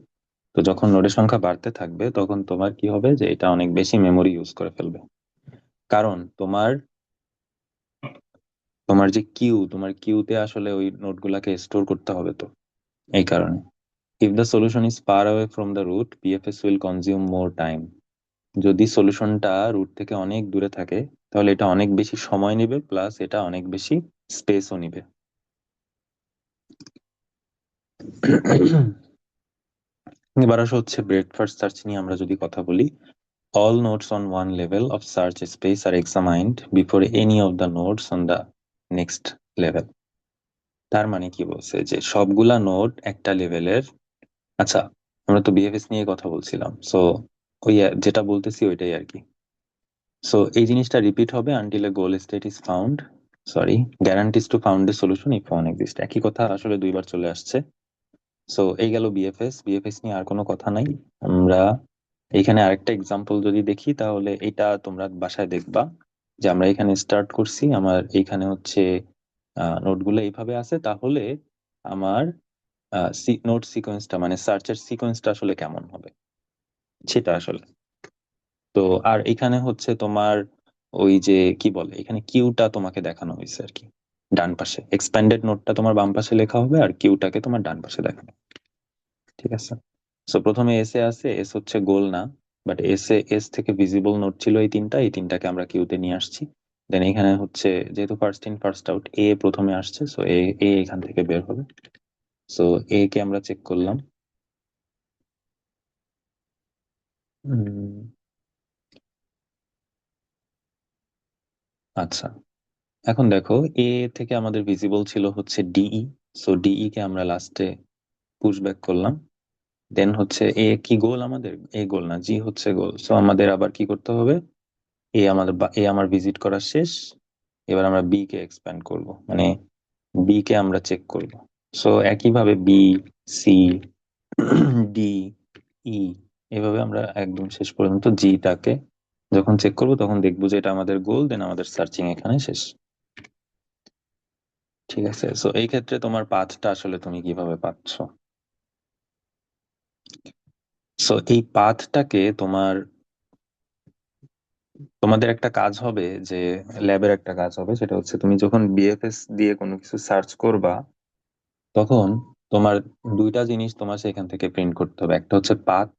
Speaker 1: তো যখন নোডের সংখ্যা বাড়তে থাকবে, তখন তোমার কি হবে যে এটা অনেক বেশি মেমোরি ইউজ করে ফেলবে। কারণ তোমার তোমার যে কিউ, তোমার কিউতে আসলে ওই নোটগুলাকে স্টোর করতে হবে, তো এই কারণে। If the solution is far away from the root, BFS will consume more time. যদি সলিউশনটা রুট থেকে অনেক দূরে থাকে, তাহলে এটা অনেক বেশি সময় নেবে, প্লাস এটা অনেক বেশি স্পেসও নিবে। এবার আসা হচ্ছে ব্রেড ফার্স্ট সার্চ নিয়ে আমরা যদি কথা বলি। All nodes on one level of search space are examined before any of the nodes on the next level. তার মানে কি বলছে, যে সবগুলা নোড একটা লেভেলের। আচ্ছা, আমরা তো বিএফএস নিয়ে কথা বলছিলাম, সো ওই যেটা বলতেছি ওইটাই আর কি। সো এই জিনিসটা রিপিট হবে until a goal state is found, sorry, guarantees two found a solution if one exist. একই কথা আসলে দুইবার চলে আসছে। সো এই গেল বিএফএস। বিএফএস নিয়ে আর কোনো কথা নাই। আমরা এখানে আরেকটা এক্সাম্পল যদি দেখি, তাহলে এটা তোমরা বাসায় দেখবা, যে আমরা এখানে স্টার্ট করছি, আমার এইখানে হচ্ছে নোটগুলো এইভাবে আছে, তাহলে আমার নোট সিকোয়েন্সটা মানে সার্চের সিকোয়েন্সটা আসলে কেমন হবে সেটা আসলে। তো আর এখানে হচ্ছে তোমার ওই যে কি বলে, এখানে কিউটা তোমাকে দেখানো হয়েছে আর কি। ডান পাশে এক্সপ্যান্ডেড নোটটা তোমার বাম পাশে লেখা হবে, আর কিউটাকে তোমার ডান পাশে দেখানো, ঠিক আছে? সো প্রথমে এস এ আছে, এস হচ্ছে গোল না, বাট এস থেকে ভিজিবল নোট ছিল এই তিনটা, এই তিনটাকে আমরা কিউতে নিয়ে আসছি। দেন এখানে হচ্ছে যেহেতু ফার্স্ট ইন ফার্স্ট আউট, এ প্রথমে আসছে, সো এ এ এখান থেকে বের হবে। সো এ কে আমরা চেক করলাম। উম, আচ্ছা, এখন দেখো, এ থেকে আমাদের ভিজিবল ছিল হচ্ছে ডিই। সো ডিই কে আমরা লাস্টে পুশ ব্যাক করলাম। দেন হচ্ছে এ কি গোল আমাদের? এ গোল না, জি হচ্ছে গোল। সো আমাদের আবার কি করতে হবে? এ আমার ভিজিট করা শেষ। এবার আমরা বি কে এক্সপ্যান্ড করব, মানে বি কে আমরা চেক করব। সো একইভাবে বি, সি, ডি, ই, এভাবে আমরা একদম শেষ পর্যন্ত জিটাকে যখন চেক করব, তখন দেখবো যে এটা আমাদের গোল, দেন আমাদের সার্চিং এখানে শেষ। ঠিক আছে, সো এই ক্ষেত্রে তোমার পাথটা আসলে তুমি কিভাবে পাচ্ছ? সো এই পাথটাকে তোমাদের একটা কাজ হবে, যে ল্যাবের একটা কাজ হবে, সেটা হচ্ছে তুমি যখন বিএফএস দিয়ে কোনো কিছু সার্চ করবা, তখন তোমার দুইটা জিনিস তোমার সেখান থেকে প্রিন্ট করতে হবে, একটা হচ্ছে পাথ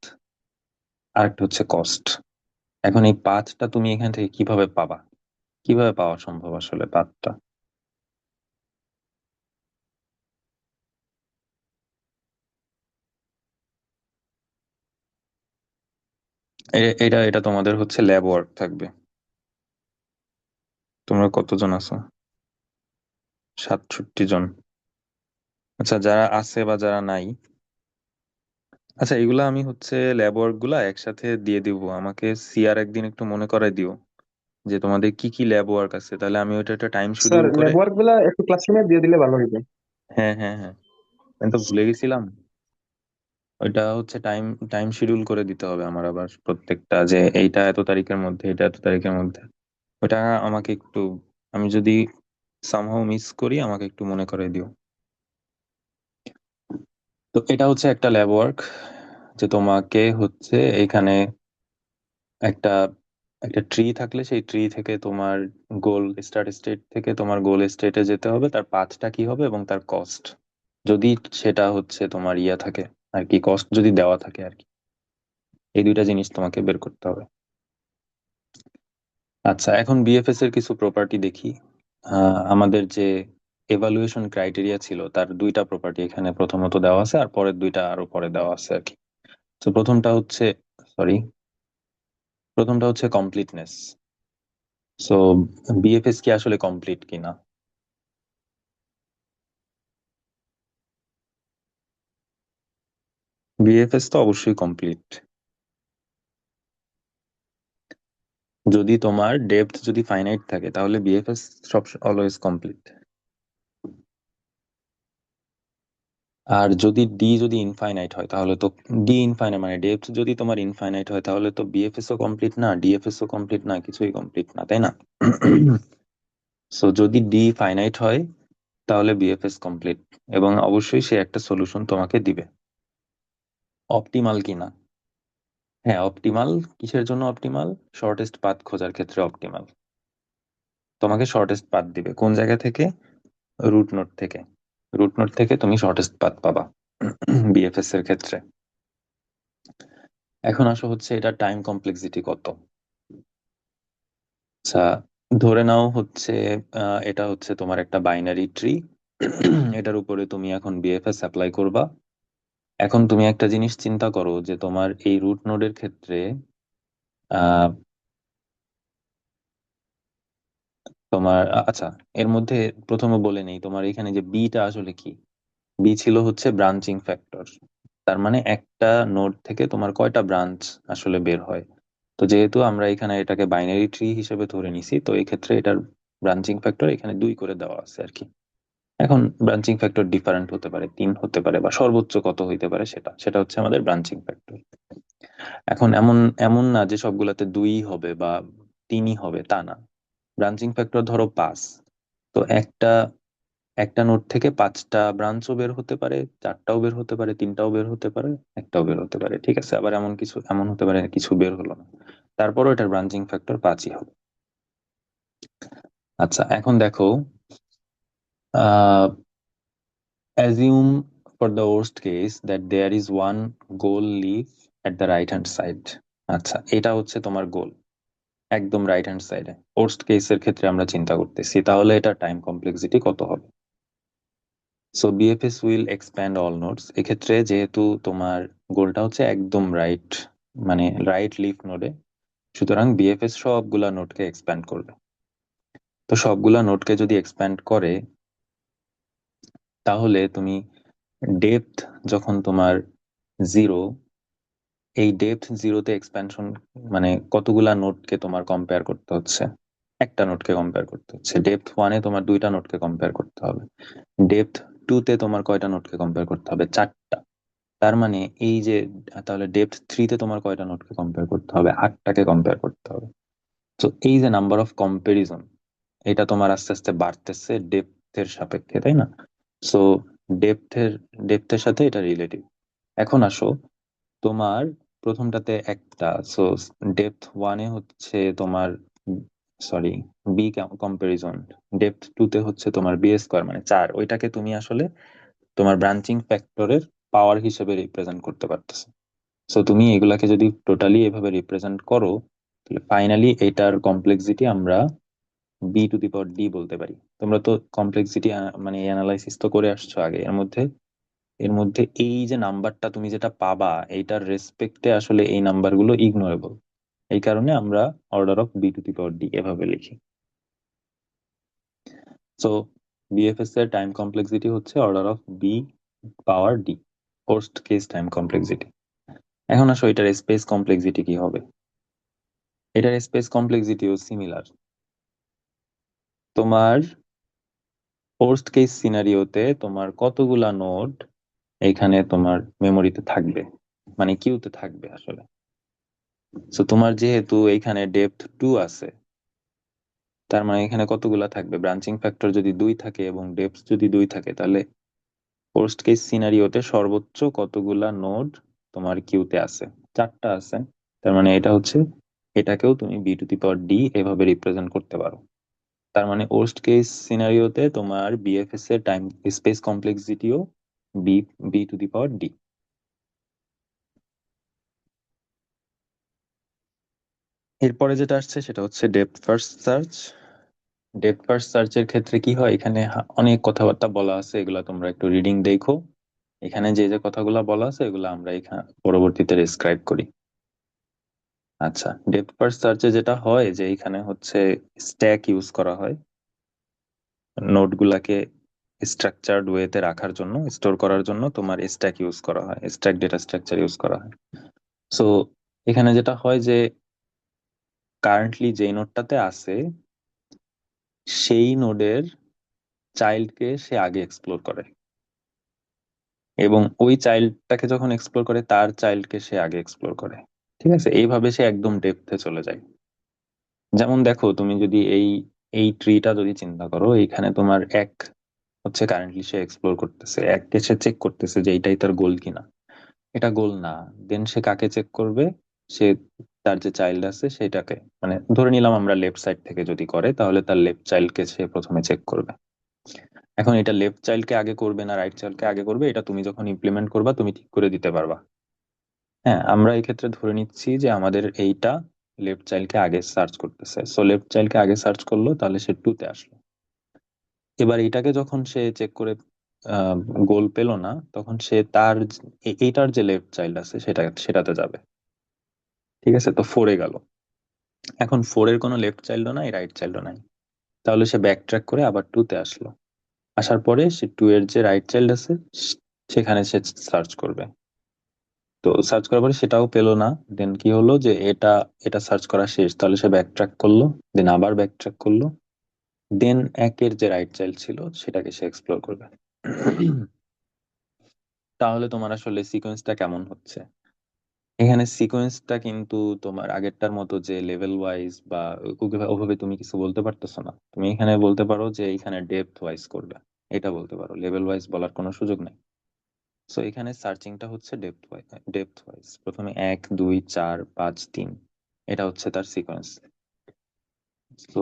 Speaker 1: আর একটা হচ্ছে কস্ট। এখন এই পাথটা তুমি এখান থেকে কিভাবে পাবা, কিভাবে পাওয়া সম্ভব আসলে পাথটা? এটা এটা তোমাদের হচ্ছে ল্যাব ওয়ার্ক থাকবে। তোমরা কতজন আছো? 67 জন। আচ্ছা, যারা আছে বা যারা নাই, আচ্ছা এগুলা আমি হচ্ছে ল্যাব ওয়ার্ক গুলা একসাথে দিয়ে দিব, আমাকে সিআর একদিন একটু মনে করাই দিও যে তোমাদের কি কি ল্যাব ওয়ার্ক আছে, তাহলে আমি ওটা একটা টাইম
Speaker 3: স্যার
Speaker 1: শিডিউল করে।
Speaker 3: ল্যাব ওয়ার্ক গুলা একটু ক্লাসরুমে দিয়ে দিলে ভালো হইবে।
Speaker 1: হ্যাঁ হ্যাঁ হ্যাঁ, আমি তো ভুলে গেছিলাম। ওইটা হচ্ছে টাইম টাইম শিডিউল করে দিতে হবে আমার আবার প্রত্যেকটা, যে এইটা এত তারিখের মধ্যে, এটা এত তারিখের মধ্যে। ওটা আমাকে একটু, আমি যদি সামহাও মিস করি আমাকে একটু মনে করে দিও। তো এটা হচ্ছে একটা ল্যাব ওয়ার্ক, যে তোমাকে হচ্ছে এখানে একটা একটা ট্রি থাকলে সেই ট্রি থেকে তোমার গোল স্টার্ট স্টেট থেকে তোমার গোল স্টেটে যেতে হবে, তার পাথটা কি হবে এবং তার কস্ট, যদি সেটা হচ্ছে তোমার ইয়া থাকে আর কি, কস্ট যদি দেওয়া থাকে আর কি, এই দুইটা জিনিস তোমাকে বের করতে হবে। আচ্ছা, এখন বিএফএস এর কিছু প্রপার্টি দেখি। আমাদের যে এভালুয়েশন ক্রাইটেরিয়া ছিল তার দুইটা প্রপার্টি এখানে প্রথমত দেওয়া আছে, আর পরের দুইটা আরো পরে দেওয়া আছে আর কি। তো প্রথমটা হচ্ছে, সরি, প্রথমটা হচ্ছে কমপ্লিটনেস। সো বিএফএস কি আসলে কমপ্লিট কিনা? বিএফএস তো অবশ্যই কমপ্লিট। যদি তোমার ডেপথ যদি ফাইনাইট থাকে তাহলে বিএফএস সব অলওয়েজ কমপ্লিট। আর যদি ডি যদি ইনফাইনাইট হয় তাহলে তো, ডি ইনফাইনাইট মানে ডেপথ যদি তোমার ইনফাইনাইট হয় তাহলে তো বিএফএস ও কমপ্লিট না, ডিএফএস ও কমপ্লিট না, কিছুই কমপ্লিট না, তাই না? সো যদি ডি ফাইনাইট হয় তাহলে বিএফএস কমপ্লিট, এবং অবশ্যই সে একটা সলিউশন তোমাকে দিবে। অপটিমাল কিনা? হ্যাঁ অপটিমাল। কিসের জন্য অপটিমাল? শর্টেস্ট পাথ খোঁজার ক্ষেত্রে অপটিমাল। তোমাকে শর্টেস্ট পাথ দিবে কোন জায়গা থেকে? রুট নোড থেকে। রুট নোড থেকে তুমি শর্টেস্ট পাথ পাবা বিএফএস এর ক্ষেত্রে। এখন আসো হচ্ছে এটা টাইম কমপ্লেক্সিটি কত। আচ্ছা, ধরে নাও হচ্ছে এটা হচ্ছে তোমার একটা বাইনারি ট্রি, এটার উপরে তুমি এখন বিএফএস অ্যাপ্লাই করবা। এখন তুমি একটা জিনিস চিন্তা করো যে তোমার এই রুট নোডের ক্ষেত্রে আহ তোমার আচ্ছা, এর মধ্যে প্রথমে বলে নেই তোমার এখানে যে বিটা আসলে কি। বি ছিল হচ্ছে ব্রাঞ্চিং ফ্যাক্টর, তার মানে একটা নোড থেকে তোমার কয়টা ব্রাঞ্চ আসলে বের হয়। তো যেহেতু আমরা এখানে এটাকে বাইনারি ট্রি হিসেবে ধরে নিছি, তো এই ক্ষেত্রে এটার ব্রাঞ্চিং ফ্যাক্টর এখানে 2 করে দেওয়া আছে আর কি। এখন ব্রাঞ্চিং ফ্যাক্টর ডিফারেন্ট হতে পারে, 3 হতে পারে, বা সর্বোচ্চ কত হইতে পারে, সেটা সেটা হচ্ছে আমাদের ব্রাঞ্চিং ফ্যাক্টর। এখন এমন এমন না যে সবগুলাতে 2 হবে বা 3 হবে, তা না। ব্রাঞ্চিং ফ্যাক্টর ধরো 5, তো একটা একটা নোড থেকে 5টা ব্রাঞ্চও বের হতে পারে, 4টাও বের হতে পারে, 3টাও বের হতে পারে, একটাও বের হতে পারে, ঠিক আছে? আবার এমন কিছু এমন হতে পারে কিছু বের হলো না, তারপরও এটার ব্রাঞ্চিং ফ্যাক্টর 5ই হবে। আচ্ছা এখন দেখো, আহ assume for the worst case that there is one goal leaf at the right hand side। আচ্ছা, এটা হচ্ছে তোমার গোল একদম রাইট হ্যান্ড সাইডে। ওর্স্ট কেসের ক্ষেত্রে আমরা চিন্তা করতেছি, তাহলে এটা টাইম কমপ্লেক্সিটি কত হবে? So BFS will expand all nodes, এক্ষেত্রে যেহেতু তোমার গোলটা হচ্ছে একদম রাইট, মানে রাইট লিফ নোডে, সুতরাং বিএফএস সবগুলা নোডকে এক্সপ্যান্ড করবে। তো সবগুলা নোডকে যদি এক্সপ্যান্ড করে তাহলে তুমি ডেপথ যখন তোমার 0, এই ডেপথ জিরোতে এক্সপ্যানশন মানে কতগুলা নোডকে তোমার কম্পেয়ার করতে হচ্ছে? একটা নোডকে কম্পেয়ার করতে হচ্ছে। ডেপথ ওয়ানে তোমার দুইটা নোডকে কম্পেয়ার করতে হবে। ডেপথ টুতে তোমার কয়টা নোডকে কম্পেয়ার করতে হবে? 4টা। তার মানে এই যে, তাহলে ডেপথ থ্রিতে তোমার কয়টা নোডকে কম্পেয়ার করতে হবে? 8টাকে কম্পেয়ার করতে হবে। তো এই যে নাম্বার অফ কম্পারিজন, এটা তোমার আস্তে আস্তে বাড়তেছে ডেপথের সাপেক্ষে, তাই না? সো ডেপথের ডেপথের সাথে এটা রিলেটিভ। এখন আসো, তোমার প্রথমটাতে একটা, সো ডেপথ ওয়ানে হচ্ছে তোমার, সরি, বি কম্পারিজন, ডেপথ টুতে হচ্ছে তোমার বি স্কোয়ার মানে 4, ওইটাকে তুমি আসলে তোমার ব্রাঞ্চিং ফ্যাক্টরের পাওয়ার হিসেবে রিপ্রেজেন্ট করতে পারতেছে। সো তুমি এগুলাকে যদি টোটালি এভাবে রিপ্রেজেন্ট করো, তাহলে ফাইনালি এটার কমপ্লেক্সিটি আমরা b⁴ বলতে পারি। তোমরা তো কমপ্লেক্সিটি মানে অ্যানালাইসিস তো করে আসছো আগে। এর মধ্যে এই যে নাম্বারটা তুমি যেটা পাবা, এইটার রেসপেক্টে আসলে এই নাম্বারগুলো ইগনোরেবল। এই কারণে আমরা অর্ডার অফ b⁴ এভাবে লিখি। সো বিএফএস এর টাইম কমপ্লেক্সিটি হচ্ছে order of b⁴ post case time complexity. এখন আসো এটার স্পেস কমপ্লেক্সিটি কি হবে। এটার স্পেস কমপ্লেক্সিটিও সিমিলার। তোমার পোস্ট কেস সিনারিওতে তোমার কতগুলা নোড এখানে তোমার মেমোরিতে থাকবে, মানে কিউতে থাকবে আসলে। সো তোমার যেহেতু এখানে ডেপথ 2 আছে, তার মানে এখানে কতগুলা থাকবে, ব্রাঞ্চিং ফ্যাক্টর যদি 2 থাকে এবং ডেপথ যদি 2 থাকে, তাহলে পোস্ট কেস সিনারিওতে সর্বোচ্চ কতগুলা নোড তোমার কিউতে আছে? 4টা আছে। তার মানে এটা হচ্ছে, এটাকেও তুমি b⁴ এভাবে রিপ্রেজেন্ট করতে পারো। তার মানে ওর্স্ট কেস সিনারিওতে তোমার বিএফএস এর টাইম স্পেস কমপ্লেক্সিটিও b⁴ এরপরে যেটা আসছে সেটা হচ্ছে depth first search. Depth first সার্চের ক্ষেত্রে কি হয়, এখানে অনেক কথাবার্তা বলা আছে, এগুলা তোমরা একটু রিডিং দেখো। এখানে যে যে কথাগুলো বলা আছে এগুলো আমরা এখানে পরবর্তীতে ডেসক্রাইব করি। আচ্ছা, ডেপথ ফার্স্ট সার্চে যেটা হয় যে এখানে হচ্ছে স্ট্যাক ইউজ করা হয় নোট গুলাকে স্ট্রাকচার্ড ওয়েতে রাখার জন্য, স্টোর করার জন্য তোমার স্ট্যাক ইউজ করা হয়, স্ট্যাক ডেটা স্ট্রাকচার ইউজ করা হয়। সো এখানে যেটা হয় যে কারেন্টলি যেই নোডটাতে আছে সেই নোডের চাইল্ডকে সে আগে এক্সপ্লোর করে, এবং ওই চাইল্ডটাকে যখন এক্সপ্লোর করে তার চাইল্ডকে সে আগে এক্সপ্লোর করে। ঠিক আছে, এইভাবে সে একদম ডেপথে চলে যায়। যেমন দেখো, তুমি যদি এই এই ট্রিটা যদি চিন্তা করো, এইখানে তোমার এক হচ্ছে কারেন্টলি সে এক্সপ্লোর করতেছে, এককে সে চেক করতেছে যে এইটাই তার গোল কিনা। এটা গোল না, দেন সে কাকে চেক করবে? সে তার যে চাইল্ড আছে সেটাকে, মানে ধরে নিলাম আমরা লেফট সাইড থেকে যদি করে, তাহলে তার লেফট চাইল্ডকে সে প্রথমে চেক করবে। এখন এটা লেফট চাইল্ডকে আগে করবে না রাইট চাইল্ডকে আগে করবে, এটা তুমি যখন ইমপ্লিমেন্ট করবা তুমি ঠিক করে দিতে পারবা। হ্যাঁ, আমরা এই ক্ষেত্রে ধরে নিচ্ছি যে আমাদের এইটা লেফট চাইল্ডকে আগে সার্চ করতেছে, সো লেফট চাইল্ডকে আগে সার্চ করলো, তাহলে সে 2 তে আসলো। এবার এটাকে যখন সে চেক করে গোল পেল না, তখন সে তার এইটার যে লেফট চাইল্ড আছে সেটাতে যাবে। ঠিক আছে, তো 4-এ গেল। এখন 4-এর কোনো লেফট চাইল্ডও নাই, রাইট চাইল্ডও নাই, তাহলে সে ব্যাক ট্র্যাক করে আবার 2-তে আসলো। আসার পরে সে 2-এর যে রাইট চাইল্ড আছে সেখানে সে সার্চ করবে। তো সার্চ করার পরে সেটাও পেলো না, দেন কি হলো যে এটা এটা সার্চ করা শেষ, তাহলে সে ব্যাক ট্র্যাক করলো, দেন আবার ব্যাক ট্র্যাক করলো, দেন 1-এর যে রাইট চাইল্ড ছিল সেটাকে সে এক্সপ্লোর করবে। তাহলে তোমার আসলে সিকোয়েন্সটা কেমন হচ্ছে? এখানে সিকোয়েন্সটা কিন্তু তোমার আগেরটার মতো যে লেভেল ওয়াইজ বা ওভাবে তুমি কিছু বলতে পারতেছো না। তুমি এখানে বলতে পারো যে এখানে ডেপথ ওয়াইজ করবে, এটা বলতে পারো, লেভেল ওয়াইজ বলার কোনো সুযোগ নেই। সো এখানে সার্চিংটা হচ্ছে ডেপথ ওয়াইজ প্রথমে 1 2 4 5 3, এটা হচ্ছে তার সিকোয়েন্স। তো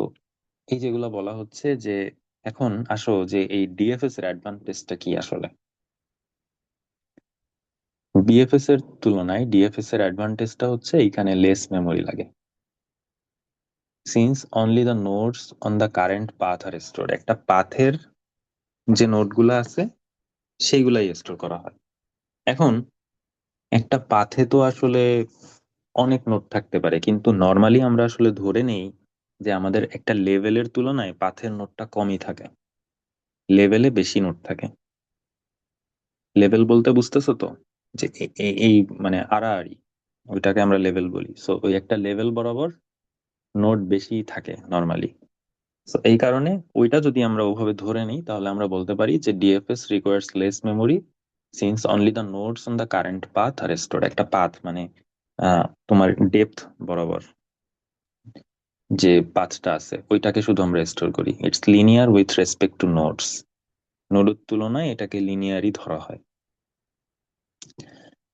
Speaker 1: এই যেগুলো বলা হচ্ছে যে, এখন আসো যে এই ডিএফএস এর অ্যাডভান্টেজটা কি আসলে। বিএফএস এর তুলনায় ডিএফএস এর অ্যাডভান্টেজটা হচ্ছে এখানে লেস মেমোরি লাগে, since only the nodes on the current path are stored. একটা পাথের যে নোডগুলো আছে সেইগুলাই স্টোর করা হয়। এখন একটা পাথে তো আসলে অনেক নোড থাকতে পারে, কিন্তু নর্মালি আমরা আসলে ধরে নেই যে আমাদের একটা লেভেলের তুলনায় পাথের নোডটা কমই থাকে, লেভেলে বেশি নোড থাকে। লেভেল বলতে বুঝতেছো তো, যে এই মানে আড়াআড়ি, ওইটাকে আমরা লেভেল বলি। সো ওই একটা লেভেল বরাবর নোড বেশি থাকে নর্মালি। তো এই কারণে ওইটা যদি আমরা ওভাবে ধরে নিই, তাহলে আমরা বলতে পারি যে DFS requires less memory since only the nodes on the current path are stored. একটা পাথ মানে তোমার ডেপথ বরাবর যে পাথটা আছে ওইটাকে শুধু আমরা স্টোর করি। It's linear with respect to nodes. নোডের তুলনায় এটাকে লিনিয়ারই ধরা হয়।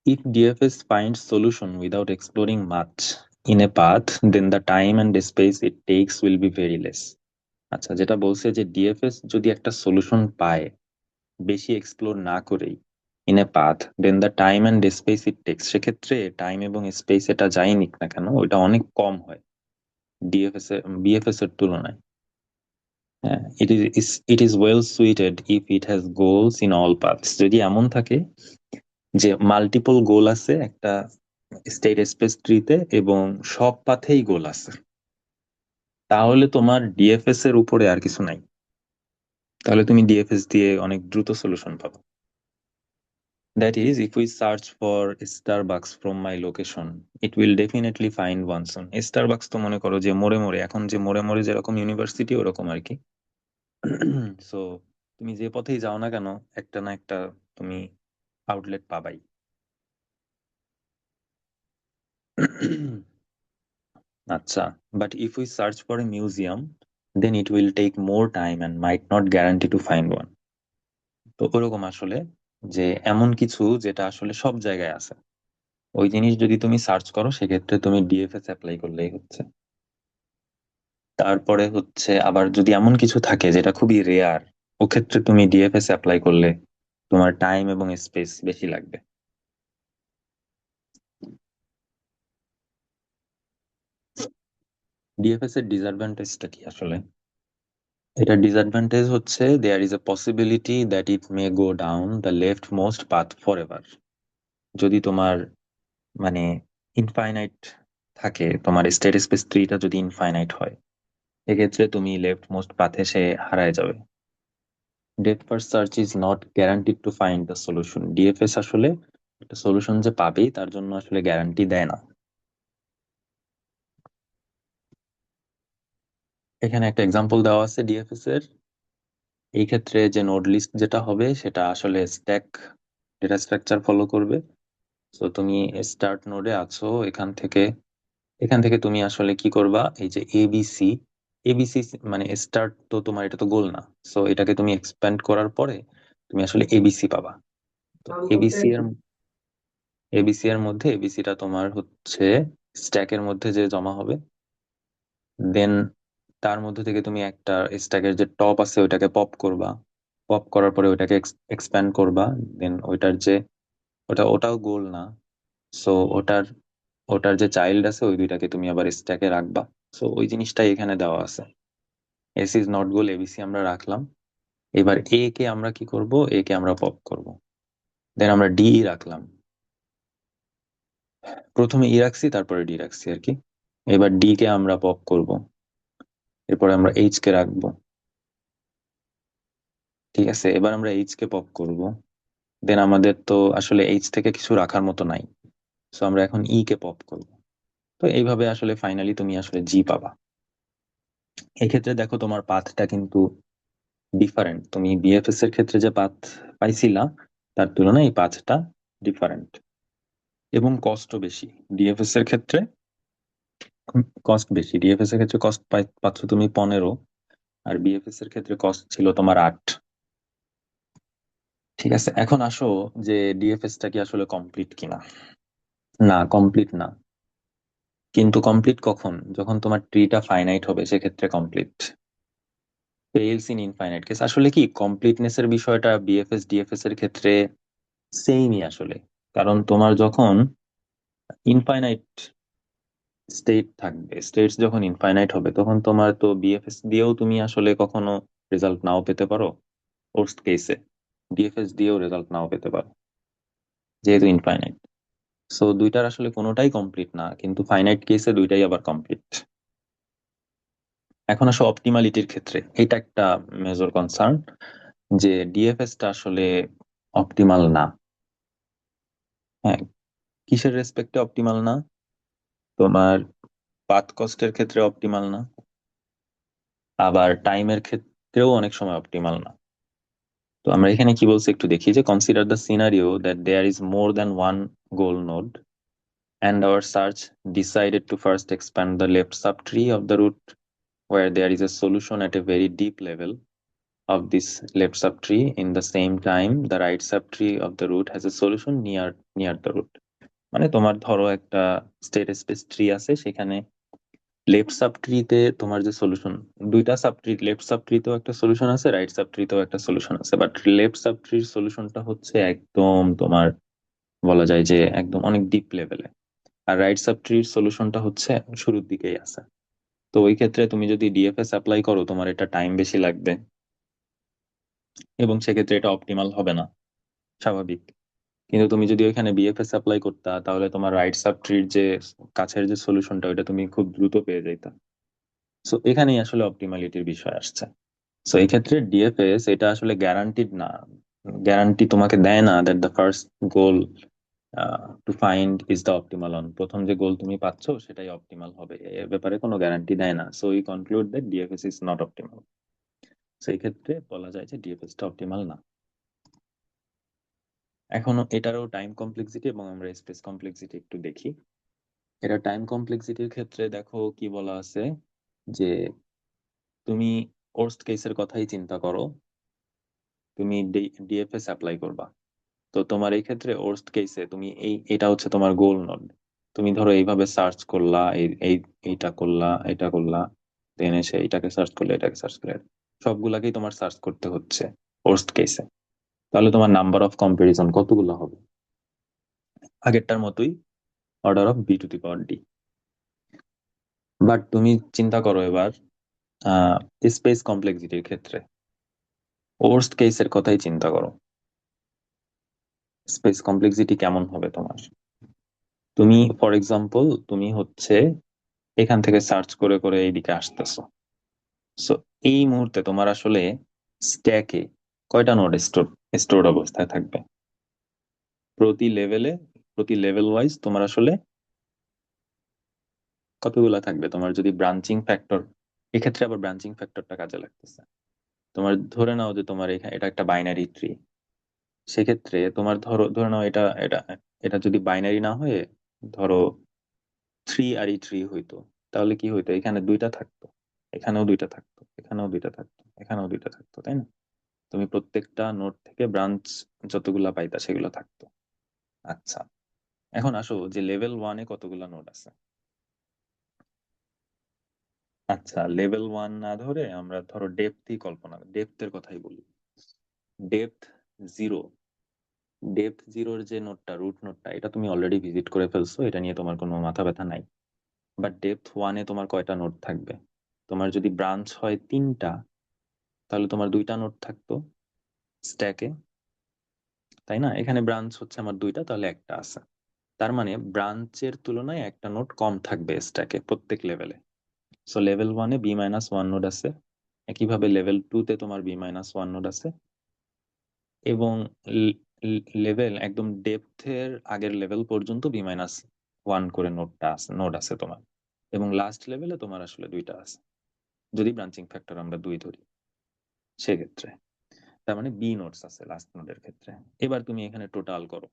Speaker 1: If DFS finds solution without exploring much in a path, then the time and space it takes will be very less. আচ্ছা, যেটা বলছে যে ডিএফএস যদি একটা সলিউশন পায় বেশি এক্সপ্লোর না করেই in a path, then the time and space it takes, সেক্ষেত্রে টাইম এবং স্পেস এটা যাই নিক না কেন ওইটা অনেক কম হয় বিএফএস এর তুলনায়। হ্যাঁ, it is well suited if it has goals in all paths. যদি এমন থাকে যে মাল্টিপল গোল আছে একটা স্টেট স্পেস ট্রিতে এবং সব পাথেই গোল আছে, তাহলে তোমার ডিএফএস এর উপরে আর কিছু নাই, তাহলে তুমি ডিএফএস দিয়ে অনেক দ্রুত সলিউশন পাবে। That is, if we search for Starbucks from my location it will definitely find one soon. Starbucks তো মনে করো যে মোড়ে মোড়ে, এখন যে মোড়ে মোড়ে যেরকম ইউনিভার্সিটি ওরকম আর কি। সো তুমি যে পথেই যাও না কেন একটা না একটা তুমি আউটলেট পাবাই। আচ্ছা, but if we search for a museum then it will take more time and might not guarantee to find one. তো ওরকম আসলে, যে এমন কিছু যেটা আসলে সব জায়গায় আছে, ওই জিনিস যদি তুমি সার্চ করো সেক্ষেত্রে তুমি ডিএফএস অ্যাপ্লাই করলেই হচ্ছে। তারপরে হচ্ছে আবার যদি এমন কিছু থাকে যেটা খুবই রেয়ার, ওক্ষেত্রে তুমি ডিএফএস অ্যাপ্লাই করলে তোমার টাইম এবং স্পেস বেশি লাগবে। ডিএফএস এর ডিসঅ্যাডভান্টেজটা কি আসলে? এটা ডিসঅ্যাডভান্টেজ হচ্ছে there is a possibility that it may go down the leftmost path forever. যদি তোমার মানে ইনফাইনাইট থাকে, তোমার স্টেট স্পেস ট্রিটা যদি ইনফাইনাইট হয়, এক্ষেত্রে তুমি লেফট মোস্ট পাথে সে হারায় যাবে। Depth first search is not guaranteed to find the solution. DFS আসলে একটা সলিউশন যে পাবেই তার জন্য আসলে গ্যারান্টি দেয় না। এখানে একটা এক্সাম্পল দেওয়া আছে ডিএফএস এর। এই ক্ষেত্রে যে নোড লিস্ট যেটা হবে সেটা আসলে স্ট্যাক ডেটা স্ট্রাকচার ফলো করবে। তো তুমি স্টার্ট নোডে আছো, এখান থেকে তুমি আসলে কি করবা, এই যে এবিসি, এবিসি মানে স্টার্ট তো তোমার এটা তো গোল না। সো এটাকে তুমি এক্সপ্যান্ড করার পরে তুমি আসলে এবিসি পাবা। তো এবিসি এর মধ্যে এবিসিটা তোমার হচ্ছে স্ট্যাকের মধ্যে যে জমা হবে, দেন তার মধ্যে থেকে তুমি একটা স্ট্যাকের যে টপ আছে ওইটাকে পপ করবা। পপ করার পরে ওইটাকে এক্সপ্যান্ড করবা। দেন ওইটার যে ওটাও গোল না। সো ওটার ওটার যে চাইল্ড আছে ওই দুইটাকে তুমি আবার স্ট্যাকে রাখবা। সো ওই জিনিসটাই এখানে দেওয়া আছে। S is not goal, ABC আমরা রাখলাম। এবার এ কে আমরা কি করব, এ কে আমরা পপ করব। দেন আমরা ডি রাখলাম, প্রথমে ই রাখছি তারপরে ডি রাখছি আর কি। এবার ডি কে আমরা পপ করব, এরপরে আমরা এইচ কে রাখবো। ঠিক আছে, এবার আমরা এইচ কে পপ করব। দেন আমাদের তো আসলে এইচ থেকে কিছু রাখার মতো নাই, সো আমরা এখন ই কে পপ করব। তো এইভাবে আসলে ফাইনালি তুমি আসলে জি পাবা। এক্ষেত্রে দেখো তোমার পাথটা কিন্তু ডিফারেন্ট। তুমি বিএফএস এর ক্ষেত্রে যে পাথ পাইছিলা তার তুলনায় এই পাথটা ডিফারেন্ট এবং কস্টও বেশি। ডিএফএস এর ক্ষেত্রে কস্ট বেশি, ডিএফএস এর ক্ষেত্রে কস্ট পাচ্ছ তুমি 15, আর বিএফএস এর ক্ষেত্রে কস্ট ছিল তোমার 8। ঠিক আছে, এখন আসো যে ডিএফএস টা কি আসলে কমপ্লিট কিনা। না, কমপ্লিট না। কিন্তু কমপ্লিট কখন, যখন তোমার ট্রিটা ফাইনাইট হবে সেক্ষেত্রে complete. Fails in infinite case. আসলে কি কমপ্লিটনেস এর বিষয়টা বিএফএস ডিএফএস এর ক্ষেত্রে সেমই আসলে। কারণ তোমার যখন ইনফাইনাইট স্টেট থাকবে, স্টেটস যখন ইনফাইনাইট হবে তখন তোমার তো বিএফএস দিয়েও তুমি আসলে কখনো রেজাল্ট নাও পেতে পারো। ওর্স্ট কেসে ডিএফএস দিয়েও রেজাল্ট নাও পেতে পারো যেহেতু ইনফাইনাইট। সো দুইটার আসলে কোনোটাই কমপ্লিট না, কিন্তু ফাইনাইট কেসে দুইটাই আবার কমপ্লিট। এখন আসো অপটিমালিটির ক্ষেত্রে, এটা একটা মেজর কনসার্ন যে ডিএফএস টা আসলে অপটিমাল না। হ্যাঁ, কিসের রেসপেক্টে অপটিমাল না? তোমার পাথ কস্টের ক্ষেত্রে অপটিমাল না, আবার টাইমের ক্ষেত্রেও অনেক সময় অপটিমাল না। তো আমরা এখানে কি বলছি একটু দেখি, যে consider the scenario that there is more than one goal node and our search decided to first expand the left subtree of the root where there is a solution at a very deep level of this left subtree. In the same time the right subtree of the root has a solution near the root. মানে তোমার ধরো একটা state space tree আছে, সেখানে left সাবট্রিতে তোমার যে solution, দুইটা subtree, left সাবট্রিতেও একটা সলিউশন আছে, রাইট সাবট্রিতেও একটা সলিউশন আছে, বাট লেফট সাবট্রির সলিউশনটা হচ্ছে একদম তোমার বলা যায় যে একদম অনেক ডিপ লেভেলে, আর রাইট সাবট্রির সলিউশনটা হচ্ছে শুরুর দিকেই আছে। তো ওই ক্ষেত্রে তুমি যদি ডিএফএস অ্যাপ্লাই করো তোমার এটা টাইম বেশি লাগবে, এবং সেক্ষেত্রে এটা অপটিমাল হবে না, স্বাভাবিক। কিন্তু তুমি যদি ওইখানে বিএফএস অ্যাপ্লাই করতা তাহলে তোমার রাইট সাবট্রির যে কাছের যে সলিউশনটা ওইটা তুমি খুব দ্রুত পেয়ে যাইতা। সো এখানেই আসলে অপটিমালিটির বিষয় আসছে। সো এই ক্ষেত্রে ডিএফএস এটা আসলে গ্যারান্টিড না, গ্যারান্টি তোমাকে দেয় না that the first goal to find is the optimal on, প্রথম যে গোল তুমি পাচ্ছ সেটাই অপটিমাল হবে, এর ব্যাপারে কোনো গ্যারান্টি দেয় না। So we conclude that DFS is not optimal. সেই ক্ষেত্রে বলা যায় যে ডিএফএস টা অপটিমাল না। এখন এটারও টাইম কমপ্লেক্সিটি এবং আমরা স্পেস কমপ্লেক্সিটি একটু দেখি। এটা টাইম কমপ্লেক্সিটির ক্ষেত্রে দেখো কি বলা আছে, যে তুমি ওর্স্ট কেসের কথাই চিন্তা করো, তুমি ডিএফএস অ্যাপ্লাই করবা। তো তোমার এই ক্ষেত্রে ওর্স্ট কেসে তুমি এটা হচ্ছে তোমার গোল নোড। তুমি ধরো এইভাবে সার্চ করলা, এইটা করলা, এটা করলা, দেন এসে এটাকে সার্চ করলে, এটাকে সার্চ করলে, সবগুলাকেই তোমার সার্চ করতে হচ্ছে ওর্স্ট কেসে। তাহলে তোমার নাম্বার অফ কম্পারিজন কতগুলো হবে? আগেরটার মতোই, order of b to the power d. বাট তুমি চিন্তা করো এবার স্পেস কমপ্লেক্সিটির ক্ষেত্রে, ওর্স্ট কেসের কথাই চিন্তা করো, স্পেস কমপ্লেক্সিটি কেমন হবে তোমার? তুমি ফর এক্সাম্পল তুমি হচ্ছে এখান থেকে সার্চ করে করে এইদিকে আসতেছো। সো এই মুহূর্তে তোমার আসলে স্ট্যাকে কয়টা নোড স্টোর অবস্থায় থাকবে? প্রতি লেভেলে, প্রতি লেভেল ওয়াইজ তোমার আসলে কতগুলা থাকবে? তোমার যদি ব্রাঞ্চিং ফ্যাক্টর, এক্ষেত্রে আবার ব্রাঞ্চিং ফ্যাক্টরটা কাজে লাগতেছে। তোমার ধরে নাও যে তোমার এখানে এটা একটা বাইনারি ট্রি, সেক্ষেত্রে তোমার ধরে নাও এটা এটা এটা যদি বাইনারি না হয়ে ধরো থ্রি আর ই থ্রি হইতো, তাহলে কি হইতো? এখানে দুইটা থাকতো, এখানেও দুইটা থাকতো, এখানেও দুইটা থাকতো, এখানেও দুইটা থাকতো, তাই না? তুমি প্রত্যেকটা নোড থেকে ব্রাঞ্চ যতগুলা পাইতা সেগুলো থাকতো। আচ্ছা, এখন আসো যে লেভেল ওয়ানে কতগুলা নোড আছে। আচ্ছা, লেভেল ওয়ান না ধরে আমরা ধরো ডেপথই কল্পনা, ডেপথের কথাই বলি। ডেপথ জিরো, ডেপথ জিরোর যে নোডটা, রুট নোডটা, এটা তুমি অলরেডি ভিজিট করে ফেলছো, এটা নিয়ে তোমার কোনো মাথা ব্যথা নাই। বাট ডেপথ ওয়ানে তোমার কয়টা নোড থাকবে? তোমার যদি ব্রাঞ্চ হয় তিনটা, তাহলে তোমার দুইটা নোড থাকতো স্ট্যাকে, তাই না? এখানে ব্রাঞ্চ হচ্ছে আমার দুইটা, তাহলে একটা আছে। তার মানে ব্রাঞ্চের তুলনায় একটা নোড কম থাকবে স্ট্যাকে প্রত্যেক লেভেলে। সো লেভেল ওয়ানে বি মাইনাস ওয়ান নোড আছে, একইভাবে লেভেল টু তে তোমার বি মাইনাস ওয়ান নোড আছে, এবং লেভেল একদম ডেপথের আগের লেভেল পর্যন্ত বি মাইনাস ওয়ান করে নোড আছে তোমার, এবং লাস্ট লেভেলে তোমার আসলে দুইটা আছে, যদি ব্রাঞ্চিং ফ্যাক্টর আমরা দুই ধরি সেক্ষেত্রে। তার মানে বি নোডস আছে লাস্ট নোডের ক্ষেত্রে। এবার তুমি এখানে টোটাল করো,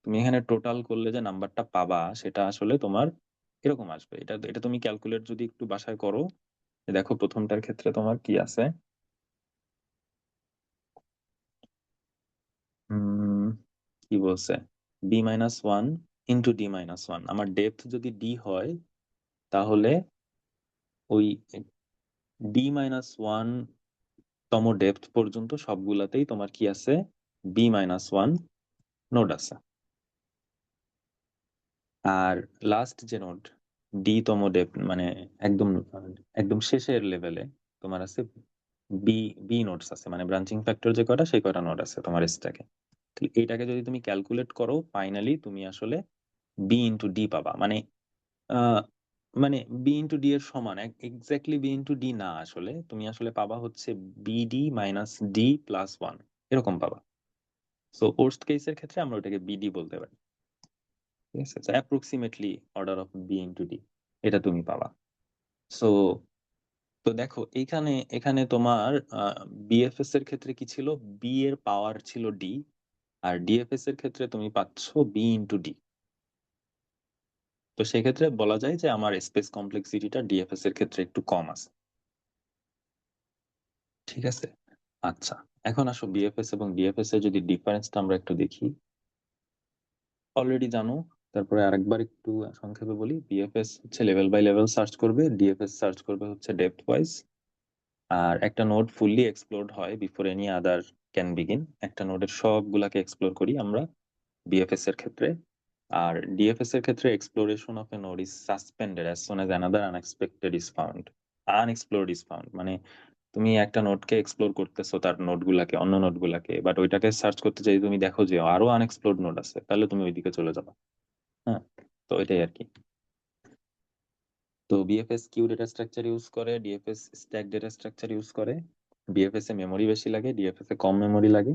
Speaker 1: তুমি এখানে টোটাল করলে যে নাম্বারটা পাবা সেটা আসলে তোমার এরকম আসবে। এটা এটা তুমি ক্যালকুলেট যদি একটু বাসায় করো, দেখো প্রথমটার ক্ষেত্রে তোমার কি আছে। উম কি বলছে, b minus one into d minus one. আমার ডেপথ যদি ডি হয় তাহলে ওই ডি মাইনাস ওয়ান তম ডেপথ পর্যন্ত সবগুলাতেই তোমার কি আছে? বি মাইনাস ওয়ান নোড আছে। আর লাস্ট যে নোড ডি তম ডেপথ, মানে একদম একদম শেষের লেভেলে তোমার আছে বি বি নোডস আছে, মানে ব্রাঞ্চিং ফ্যাক্টর যে কয়টা সেই কয়টা নোড আছে তোমার স্ট্যাকে। এইটাকে যদি তুমি ক্যালকুলেট করো, ফাইনালি তুমি আসলে বি ইন্টু ডি পাবা। মানে আহ মানে বি ইন্টু ডি এর সমান, এক্স্যাক্টলি বি ইন্টু ডি না, আসলে তুমি আসলে পাবা হচ্ছে BD minus D plus one, এরকম পাবা। সো ওর্স্ট কেসের ক্ষেত্রে আমরা ওটাকে বিডি বলতে পারি, ঠিক আছে? Approximately order of b into d এটা তুমি পাবা। সো তো দেখো এইখানে, এখানে তোমার বিএফএস এর ক্ষেত্রে কি ছিল? বি এর পাওয়ার ছিল ডি, আর ডিএফএস এর ক্ষেত্রে তুমি পাচ্ছ বি ইন্টু ডি। তো সেক্ষেত্রে বলা যায় যে আমার স্পেস কমপ্লেক্সিটিটা ডিএফএস এর ক্ষেত্রে একটু কম আছে, ঠিক আছে? আচ্ছা, এখন আসো বিএফএস এবং ডিএফএস এর যদি ডিফারেন্সটা আমরা একটু দেখি। অলরেডি জানো তারপরে আরেকবার একটু সংক্ষেপে বলি, বিএফএস হচ্ছে লেভেল বাই লেভেল সার্চ করবে, ডিএফএস সার্চ করবে হচ্ছে ডেপথ ওয়াইজ। আর একটা নোড ফুললি এক্সপ্লোরড হয় before any other can begin. একটা নোডের সবগুলাকে এক্সপ্লোর করি আমরা বিএফএস এর ক্ষেত্রে। আর ডিএফএস এর ক্ষেত্রে exploration of a node is suspended as soon as another unexpected is found. Unexplored is found মানে তুমি একটা নোডকে এক্সপ্লোর করতেছো, তার নোডগুলাকে, অন্য নোডগুলাকে, বাট ওইটাকে সার্চ করতে চাই তুমি দেখো যে আরো আনএক্সপ্লোরড নোড আছে, তাহলে তুমি ওইদিকে চলে যাবে। হ্যাঁ, তো এটাই আর কি। তো BFS queue data structure use করে, DFS stack data structure use করে। বিএফএস এ মেমোরি বেশি লাগে, ডিএফএস এ কম মেমোরি লাগে।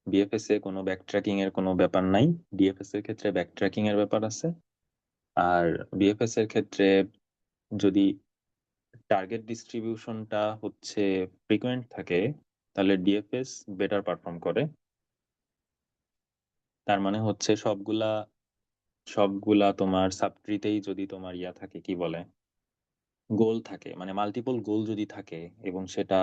Speaker 1: বিএফএস এ কোনো ব্যাকট্র্যাকিং এর কোনো ব্যাপার নাই, ডিএফএস এর ক্ষেত্রে ব্যাকট্র্যাকিং এর ব্যাপার আছে। আর বিএফএস এর ক্ষেত্রে যদি টার্গেট ডিস্ট্রিবিউশনটা হচ্ছে ফ্রিকোয়েন্ট থাকে, তাহলে ডিএফএস বেটার পারফর্ম করে। তার মানে হচ্ছে সবগুলা সবগুলা তোমার সাবট্রিতেই যদি তোমার ইয়া থাকে, কি বলে, গোল থাকে, মানে মাল্টিপল গোল যদি থাকে, এবং সেটা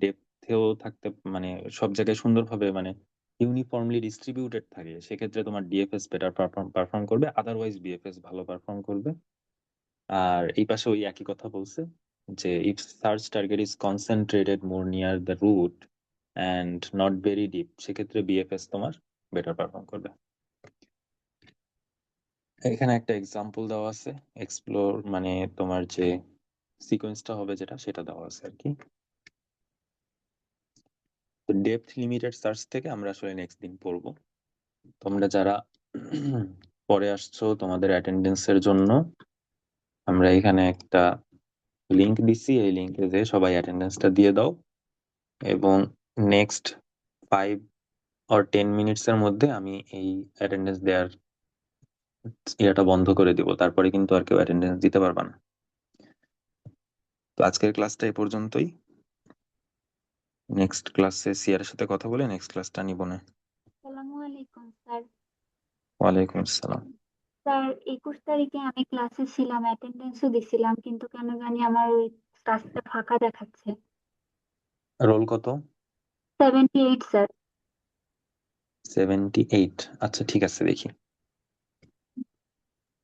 Speaker 1: ডেপথেও থাকতে, মানে সব জায়গায় সুন্দরভাবে, মানে ইউনিফর্মলি ডিস্ট্রিবিউটেড থাকে, সেক্ষেত্রে তোমার ডিএফএস বেটার পারফর্ম করবে, আদারওয়াইজ বিএফএস ভালো পারফর্ম করবে। আর এই পাশে ওই একই কথা বলছে যে if search target is concentrated more near the root and not very deep, সেক্ষেত্রে বিএফএস তোমার বেটার পারফর্ম করবে। এখানে একটা এক্সাম্পল দেওয়া আছে, এক্সপ্লোর মানে তোমার যে সিকোয়েন্সটা হবে যেটা, সেটা দেওয়া আছে আর কি। তো ডেপথ লিমিটেড সার্চ থেকে আমরা আসলে নেক্সট দিন পড়বো। তোমরা যারা পরে আসছো, তোমাদের অ্যাটেন্ডেন্সের জন্য আমরা এখানে একটা লিংক দিছি, এই লিংকে যে সবাই অ্যাটেন্ডেন্সটা দিয়ে দাও, এবং নেক্সট 5 or 10 মিনিটস এর মধ্যে আমি এই অ্যাটেন্ডেন্স দেওয়ার ইয়েটা বন্ধ করে দিব, তারপরে কিন্তু আর কেউ অ্যাটেন্ডেন্স দিতে পারবে না। তো আজকের ক্লাসটা এই পর্যন্তই। নেক্সট ক্লাসে সিয়ার সাথে কথা বলে নেক্সট ক্লাসটা নিব না।
Speaker 4: আসসালামু আলাইকুম স্যার।
Speaker 1: ওয়ালাইকুম আসসালাম।
Speaker 4: স্যার 21 তারিখে আমি ক্লাসে ছিলাম, অ্যাটেন্ডেন্সও দিছিলাম, কিন্তু কেন জানি আমার ওই ক্লাসটা ফাঁকা দেখাচ্ছে।
Speaker 1: রোল কত?
Speaker 4: 78 স্যার।
Speaker 1: 78। আচ্ছা ঠিক আছে, দেখি।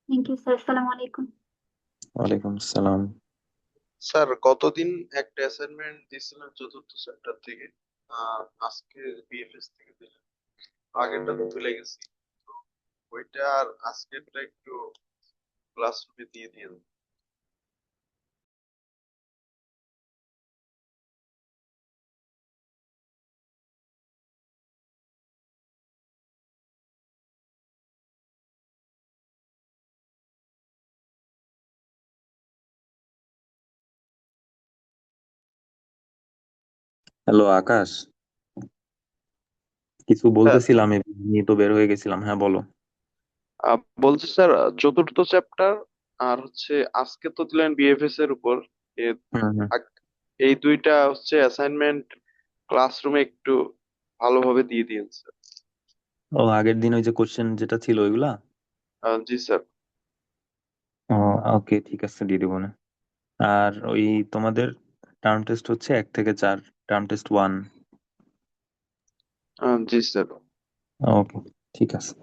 Speaker 4: থ্যাংক ইউ স্যার, আসসালামু আলাইকুম।
Speaker 1: ওয়ালাইকুম আসসালাম।
Speaker 5: স্যার কতদিন একটা অ্যাসাইনমেন্ট দিয়েছিলেন চতুর্থ চ্যাপ্টার থেকে? আজকে বিএফএস থেকে দিলেন, আগেরটা তো ভুলে গেছি। তো ওইটা আর আজকেরটা একটু ক্লাসরুমে দিয়ে দিন।
Speaker 1: হ্যালো আকাশ, কিছু
Speaker 5: স্যার
Speaker 1: বলতেছিলাম, এমনি তো বের হয়ে গেছিলাম। হ্যাঁ বলো।
Speaker 5: বলছি স্যার, চতুর্থ চ্যাপ্টার আর হচ্ছে আজকে তো দিলেন বিএফএস এর উপর, এ-
Speaker 1: হুম হুম।
Speaker 5: এই দুইটা হচ্ছে অ্যাসাইনমেন্ট ক্লাসরুমে একটু ভালোভাবে দিয়ে দিন স্যার।
Speaker 1: ও, আগের দিন ওই যে কোশ্চেন যেটা ছিল ওইগুলা?
Speaker 5: জি স্যার।
Speaker 1: ও, ওকে ঠিক আছে, দিয়ে দিব না। আর ওই তোমাদের টার্ম টেস্ট হচ্ছে 1 থেকে 4, টার্ম টেস্ট 1।
Speaker 5: জি স্যার।
Speaker 1: ওকে, ঠিক আছে।